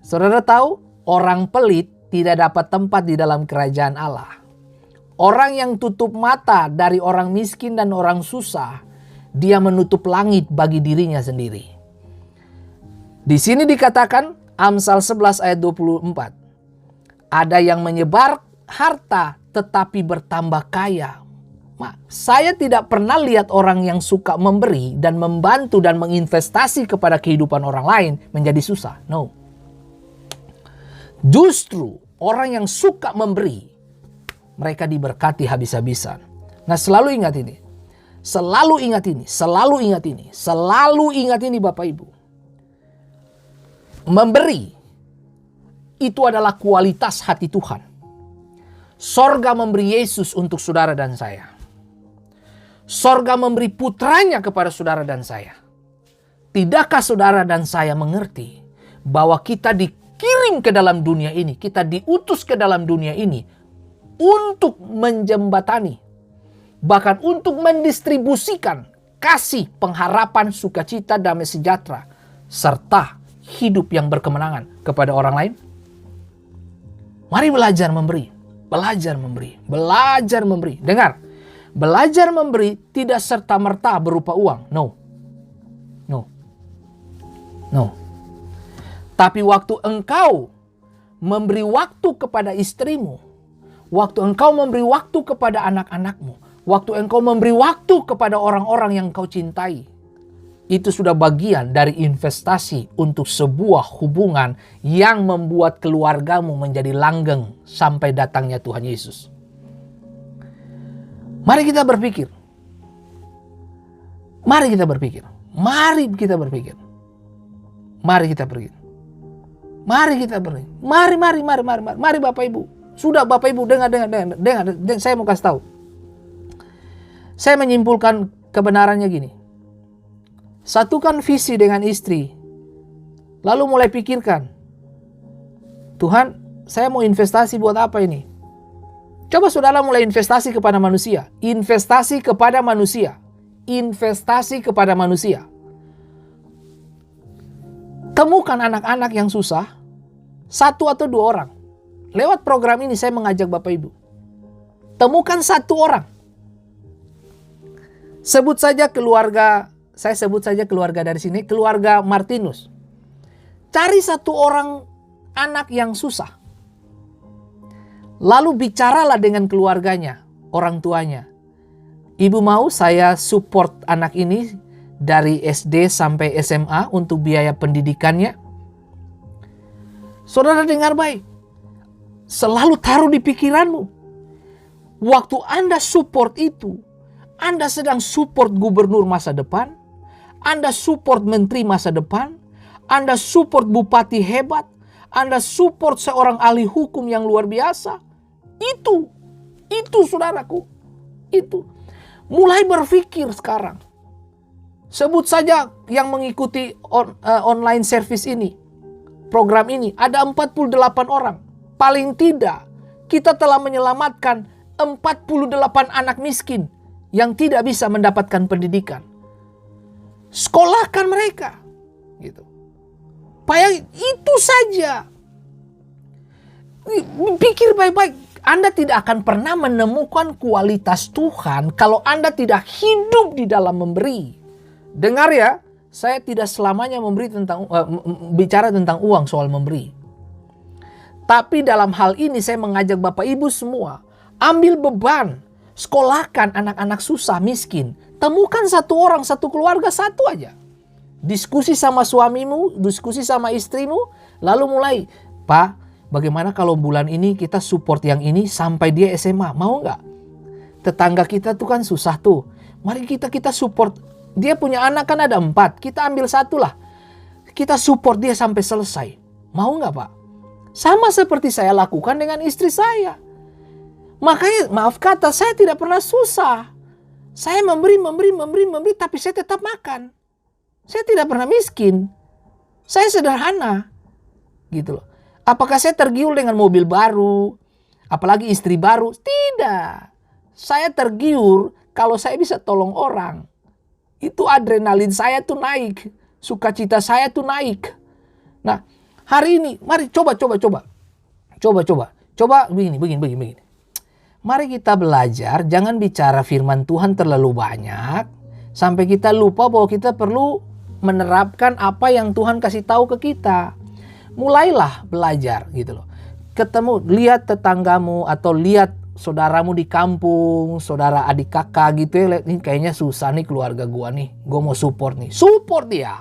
Saudara tahu orang pelit tidak dapat tempat di dalam kerajaan Allah. Orang yang tutup mata dari orang miskin dan orang susah, dia menutup langit bagi dirinya sendiri. Di sini dikatakan Amsal 11 ayat 24. Ada yang menyebar harta tetapi bertambah kaya. Saya tidak pernah lihat orang yang suka memberi dan membantu dan menginvestasi kepada kehidupan orang lain menjadi susah. No. Justru orang yang suka memberi, mereka diberkati habis-habisan. Nah, selalu ingat ini. Selalu ingat ini Bapak Ibu. Memberi itu adalah kualitas hati Tuhan. Sorga memberi Yesus untuk saudara dan saya. Sorga memberi putranya kepada saudara dan saya. Tidakkah saudara dan saya mengerti bahwa kita dikirim ke dalam dunia ini, kita diutus ke dalam dunia ini untuk menjembatani, bahkan untuk mendistribusikan kasih, pengharapan, sukacita, damai sejahtera, serta hidup yang berkemenangan kepada orang lain? Mari belajar memberi, belajar memberi, belajar memberi. Dengar, belajar memberi tidak serta-merta berupa uang. No. Tapi waktu engkau memberi waktu kepada istrimu, waktu engkau memberi waktu kepada anak-anakmu, waktu engkau memberi waktu kepada orang-orang yang kau cintai, itu sudah bagian dari investasi untuk sebuah hubungan yang membuat keluargamu menjadi langgeng sampai datangnya Tuhan Yesus. Mari kita berpikir. Mari kita berpikir. Mari kita berpikir. Mari kita pergi. Mari kita pergi. Mari Bapak Ibu. Sudah Bapak Ibu dengar. Saya mau kasih tahu. Saya menyimpulkan kebenarannya gini. Satukan visi dengan istri. Lalu mulai pikirkan. Tuhan, saya mau investasi buat apa ini? Coba saudara mulai investasi kepada manusia. Investasi kepada manusia. Investasi kepada manusia. Temukan anak-anak yang susah. 1 atau 2 orang. Lewat program ini saya mengajak Bapak Ibu. Temukan 1 orang. Sebut saja keluarga. Saya sebut saja keluarga dari sini. Keluarga Martinus. Cari 1 orang anak yang susah. Lalu bicaralah dengan keluarganya, orang tuanya. Ibu mau saya support anak ini dari SD sampai SMA untuk biaya pendidikannya? Saudara dengar baik. Selalu taruh di pikiranmu. Waktu Anda support itu, Anda sedang support gubernur masa depan, Anda support menteri masa depan, Anda support bupati hebat, Anda support seorang ahli hukum yang luar biasa. Itu saudaraku. Itu. Mulai berpikir sekarang. Sebut saja yang mengikuti online service ini. Program ini. Ada 48 orang. Paling tidak kita telah menyelamatkan 48 anak miskin yang tidak bisa mendapatkan pendidikan. Sekolahkan mereka. Gitu. Itu saja. Pikir baik-baik. Anda tidak akan pernah menemukan kualitas Tuhan kalau Anda tidak hidup di dalam memberi. Dengar ya, saya tidak selamanya bicara tentang uang soal memberi. Tapi dalam hal ini saya mengajak Bapak Ibu semua, ambil beban, sekolahkan anak-anak susah, miskin. Temukan 1 orang, 1 keluarga, 1 aja. Diskusi sama suamimu, diskusi sama istrimu, lalu mulai, Pak, bagaimana kalau bulan ini kita support yang ini sampai dia SMA, mau nggak? Tetangga kita tuh kan susah tuh, mari kita support. Dia punya anak kan ada 4, kita ambil 1 lah. Kita support dia sampai selesai. Mau nggak Pak? Sama seperti saya lakukan dengan istri saya. Makanya maaf kata saya tidak pernah susah. Saya memberi, tapi saya tetap makan. Saya tidak pernah miskin. Saya sederhana. Gitu loh. Apakah saya tergiur dengan mobil baru? Apalagi istri baru? Tidak. Saya tergiur kalau saya bisa tolong orang. Itu adrenalin saya tuh naik. Sukacita saya tuh naik. Nah, hari ini mari coba. Coba begini. Mari kita belajar, jangan bicara firman Tuhan terlalu banyak. Sampai kita lupa bahwa kita perlu menerapkan apa yang Tuhan kasih tahu ke kita. Mulailah belajar gitu loh. Lihat tetanggamu atau lihat saudaramu di kampung, saudara adik kakak gitu ya, lihat ini kayaknya susah nih keluarga gua nih. Gua mau support nih. Support dia.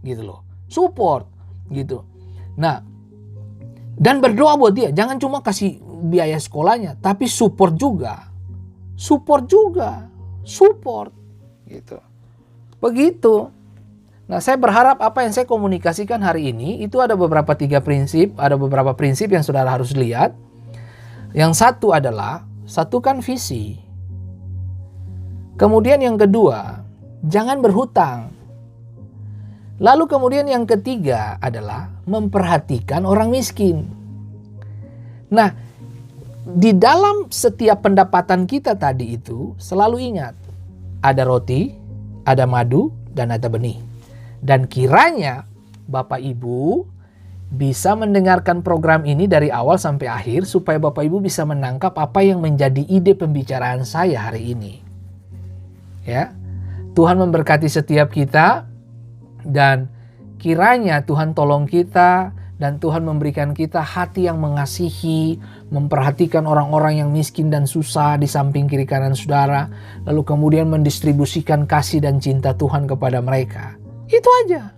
Gitu loh. Support gitu. Nah, dan berdoa buat dia. Jangan cuma kasih biaya sekolahnya, tapi support juga. Support gitu. Begitu. Nah, saya berharap apa yang saya komunikasikan hari ini itu ada beberapa 3 prinsip, ada beberapa prinsip yang saudara harus lihat. Yang satu adalah satukan visi. Kemudian yang kedua, jangan berhutang. Lalu kemudian yang ketiga adalah memperhatikan orang miskin. Nah, di dalam setiap pendapatan kita tadi itu selalu ingat, ada roti, ada madu, dan ada benih. Dan kiranya Bapak Ibu bisa mendengarkan program ini dari awal sampai akhir supaya Bapak Ibu bisa menangkap apa yang menjadi ide pembicaraan saya hari ini. Ya. Tuhan memberkati setiap kita dan kiranya Tuhan tolong kita dan Tuhan memberikan kita hati yang mengasihi, memperhatikan orang-orang yang miskin dan susah di samping kiri kanan saudara, lalu kemudian mendistribusikan kasih dan cinta Tuhan kepada mereka. Itu aja.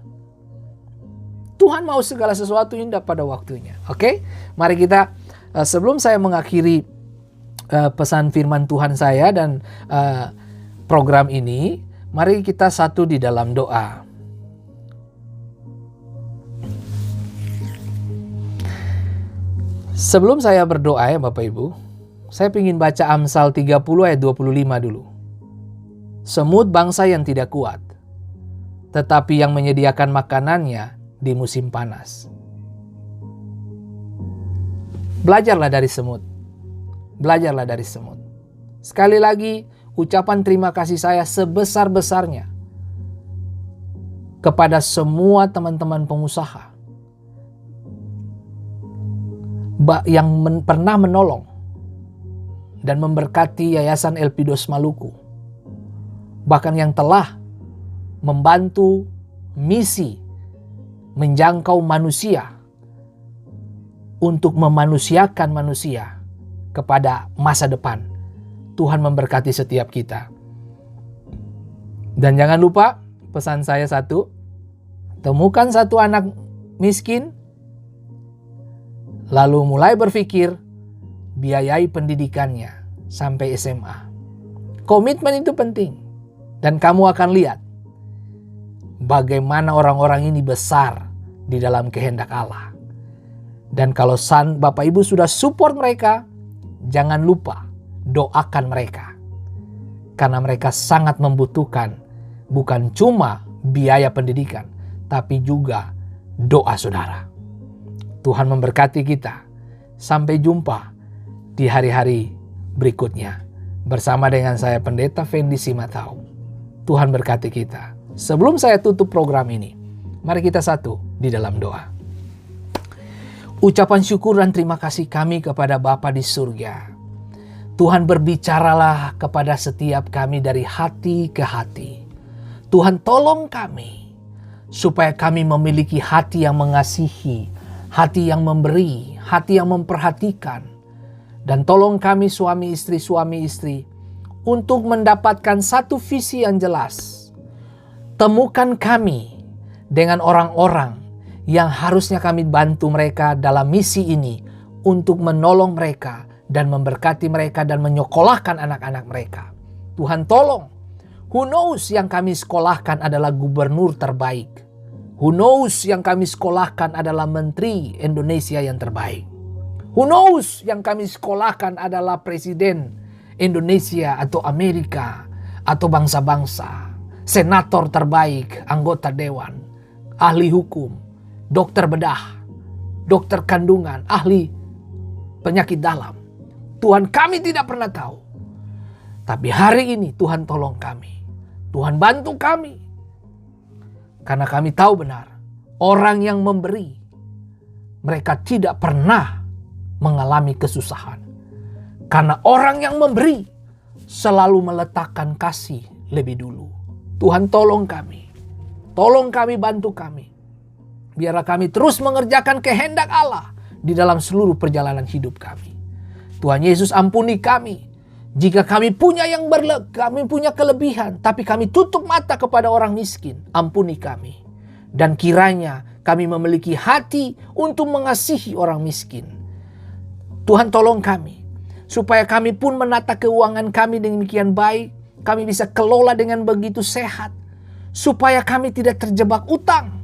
Tuhan mau segala sesuatu indah pada waktunya. Oke? Mari kita, sebelum saya mengakhiri pesan firman Tuhan saya dan program ini, mari kita satu di dalam doa. Sebelum saya berdoa ya Bapak Ibu, saya ingin baca Amsal 30 ayat 25 dulu. Semut bangsa yang tidak kuat, tetapi yang menyediakan makanannya di musim panas. Belajarlah dari semut. Belajarlah dari semut. Sekali lagi, ucapan terima kasih saya sebesar-besarnya kepada semua teman-teman pengusaha yang pernah menolong dan memberkati Yayasan Elpidos Maluku. Bahkan yang telah membantu misi menjangkau manusia untuk memanusiakan manusia kepada masa depan. Tuhan memberkati setiap kita. Dan jangan lupa pesan saya satu, temukan satu anak miskin, lalu mulai berpikir biayai pendidikannya sampai SMA. Komitmen itu penting. Dan kamu akan lihat bagaimana orang-orang ini besar di dalam kehendak Allah. Dan kalau Bapak Ibu sudah support mereka, jangan lupa doakan mereka. Karena mereka sangat membutuhkan bukan cuma biaya pendidikan, tapi juga doa saudara. Tuhan memberkati kita. Sampai jumpa di hari-hari berikutnya. Bersama dengan saya Pendeta Fendi Simatau. Tuhan berkati kita. Sebelum saya tutup program ini, mari kita satu di dalam doa. Ucapan syukur dan terima kasih kami kepada Bapa di surga. Tuhan berbicaralah kepada setiap kami dari hati ke hati. Tuhan tolong kami supaya kami memiliki hati yang mengasihi, hati yang memberi, hati yang memperhatikan. Dan tolong kami suami istri untuk mendapatkan satu visi yang jelas. Temukan kami dengan orang-orang yang harusnya kami bantu mereka dalam misi ini untuk menolong mereka dan memberkati mereka dan menyekolahkan anak-anak mereka. Tuhan tolong. Who knows yang kami sekolahkan adalah gubernur terbaik. Who knows yang kami sekolahkan adalah menteri Indonesia yang terbaik. Who knows yang kami sekolahkan adalah presiden Indonesia atau Amerika atau bangsa-bangsa. Senator terbaik, anggota dewan, ahli hukum, dokter bedah, dokter kandungan, ahli penyakit dalam. Tuhan, kami tidak pernah tahu. Tapi hari ini Tuhan tolong kami. Tuhan bantu kami. Karena kami tahu benar, orang yang memberi, mereka tidak pernah mengalami kesusahan. Karena orang yang memberi selalu meletakkan kasih lebih dulu. Tuhan tolong kami. Tolong kami, bantu kami. Biarlah kami terus mengerjakan kehendak Allah di dalam seluruh perjalanan hidup kami. Tuhan Yesus ampuni kami. Jika kami punya kami punya kelebihan, tapi kami tutup mata kepada orang miskin, ampuni kami. Dan kiranya kami memiliki hati untuk mengasihi orang miskin. Tuhan tolong kami, supaya kami pun menata keuangan kami demikian baik, kami bisa kelola dengan begitu sehat, supaya kami tidak terjebak utang.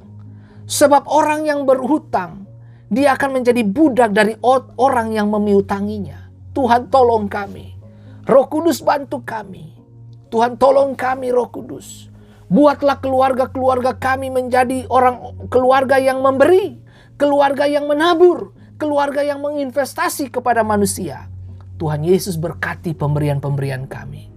Sebab orang yang berhutang, dia akan menjadi budak dari orang yang memiutanginya. Tuhan tolong kami. Roh Kudus bantu kami. Tuhan tolong kami Roh Kudus. Buatlah keluarga-keluarga kami menjadi keluarga yang memberi, keluarga yang menabur, keluarga yang menginvestasi kepada manusia. Tuhan Yesus berkati pemberian-pemberian kami.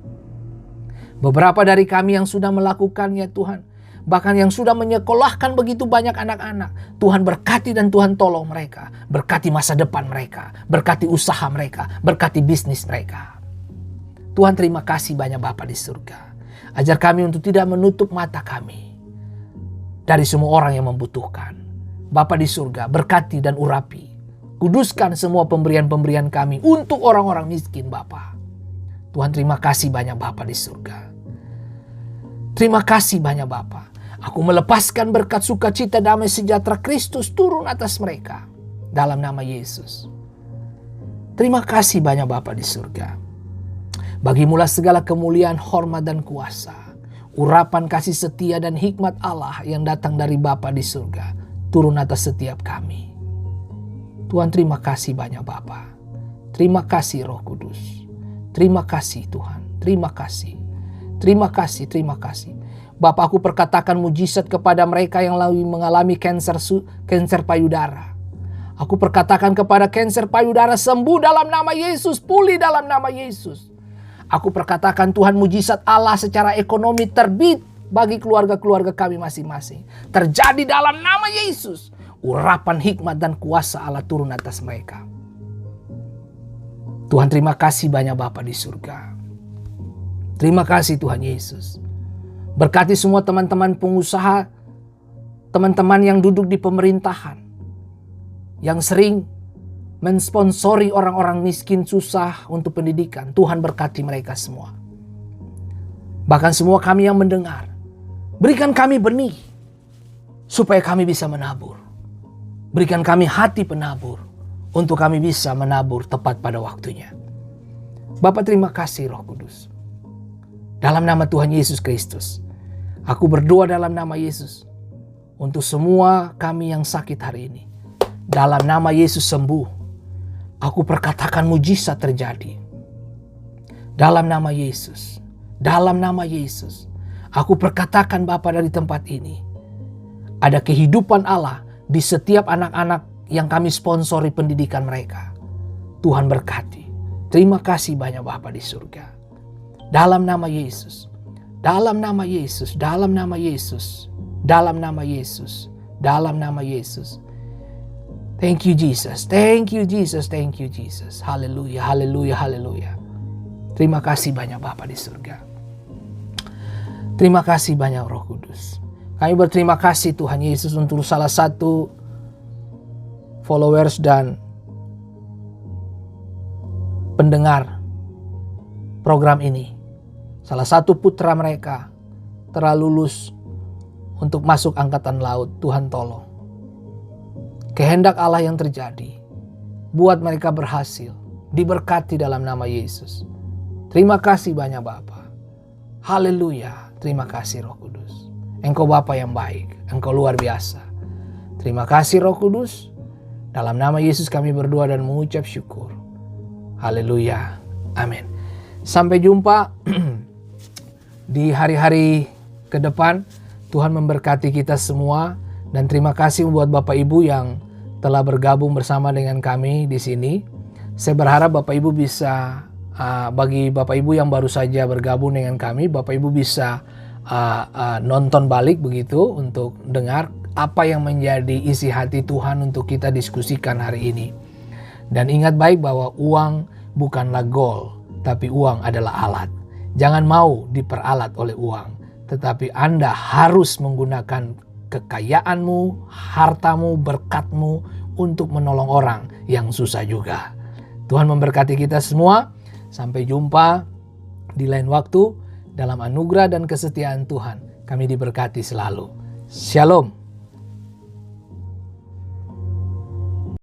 Beberapa dari kami yang sudah melakukannya Tuhan, bahkan yang sudah menyekolahkan begitu banyak anak-anak, Tuhan berkati dan Tuhan tolong mereka. Berkati masa depan mereka, berkati usaha mereka, berkati bisnis mereka. Tuhan terima kasih banyak Bapa di surga. Ajar kami untuk tidak menutup mata kami dari semua orang yang membutuhkan. Bapa di surga, berkati dan urapi. Kuduskan semua pemberian-pemberian kami untuk orang-orang miskin Bapa. Tuhan terima kasih banyak Bapa di surga. Terima kasih banyak Bapa. Aku melepaskan berkat sukacita damai sejahtera Kristus turun atas mereka. Dalam nama Yesus. Terima kasih banyak Bapa di surga. Bagimulah segala kemuliaan, hormat dan kuasa. Urapan kasih setia dan hikmat Allah yang datang dari Bapa di surga. Turun atas setiap kami. Tuhan terima kasih banyak Bapa. Terima kasih Roh Kudus. Terima kasih Tuhan. Terima kasih. Terima kasih, terima kasih. Bapa, aku perkatakan mujizat kepada mereka yang lagi mengalami kanker payudara. Aku perkatakan kepada kanker payudara sembuh dalam nama Yesus. Pulih dalam nama Yesus. Aku perkatakan Tuhan mujizat Allah secara ekonomi terbit bagi keluarga-keluarga kami masing-masing. Terjadi dalam nama Yesus. Urapan hikmat dan kuasa Allah turun atas mereka. Tuhan terima kasih banyak Bapa di surga. Terima kasih Tuhan Yesus. Berkati semua teman-teman pengusaha, teman-teman yang duduk di pemerintahan, yang sering mensponsori orang-orang miskin susah untuk pendidikan. Tuhan berkati mereka semua. Bahkan semua kami yang mendengar, berikan kami benih supaya kami bisa menabur. Berikan kami hati penabur untuk kami bisa menabur tepat pada waktunya. Bapa terima kasih Roh Kudus. Dalam nama Tuhan Yesus Kristus, aku berdoa dalam nama Yesus untuk semua kami yang sakit hari ini. Dalam nama Yesus sembuh. Aku perkatakan mujizat terjadi. Dalam nama Yesus. Dalam nama Yesus. Aku perkatakan Bapa dari tempat ini. Ada kehidupan Allah di setiap anak-anak yang kami sponsori pendidikan mereka. Tuhan berkati. Terima kasih banyak Bapa di surga. Dalam nama Yesus. Dalam nama Yesus. Dalam nama Yesus. Dalam nama Yesus. Dalam nama Yesus. Thank you Jesus. Thank you Jesus. Thank you Jesus. Haleluya. Haleluya. Haleluya. Terima kasih banyak Bapa di surga. Terima kasih banyak Roh Kudus. Kami berterima kasih Tuhan Yesus untuk salah satu followers dan pendengar program ini. Salah satu putra mereka telah lulus untuk masuk angkatan laut. Tuhan tolong. Kehendak Allah yang terjadi. Buat mereka berhasil. Diberkati dalam nama Yesus. Terima kasih banyak Bapa. Haleluya. Terima kasih Roh Kudus. Engkau Bapa yang baik. Engkau luar biasa. Terima kasih Roh Kudus. Dalam nama Yesus kami berdoa dan mengucap syukur. Haleluya. Amin. Sampai jumpa di hari-hari ke depan. Tuhan memberkati kita semua. Dan terima kasih buat Bapak Ibu yang telah bergabung bersama dengan kami di sini. Saya berharap Bapak Ibu bisa, bagi Bapak Ibu yang baru saja bergabung dengan kami, Bapak Ibu bisa nonton balik begitu untuk dengar apa yang menjadi isi hati Tuhan untuk kita diskusikan hari ini. Dan ingat baik bahwa uang bukanlah goal, tapi uang adalah alat. Jangan mau diperalat oleh uang, tetapi Anda harus menggunakan kekayaanmu, hartamu, berkatmu untuk menolong orang yang susah juga. Tuhan memberkati kita semua. Sampai jumpa di lain waktu. Dalam anugerah dan kesetiaan Tuhan kami diberkati selalu. Shalom.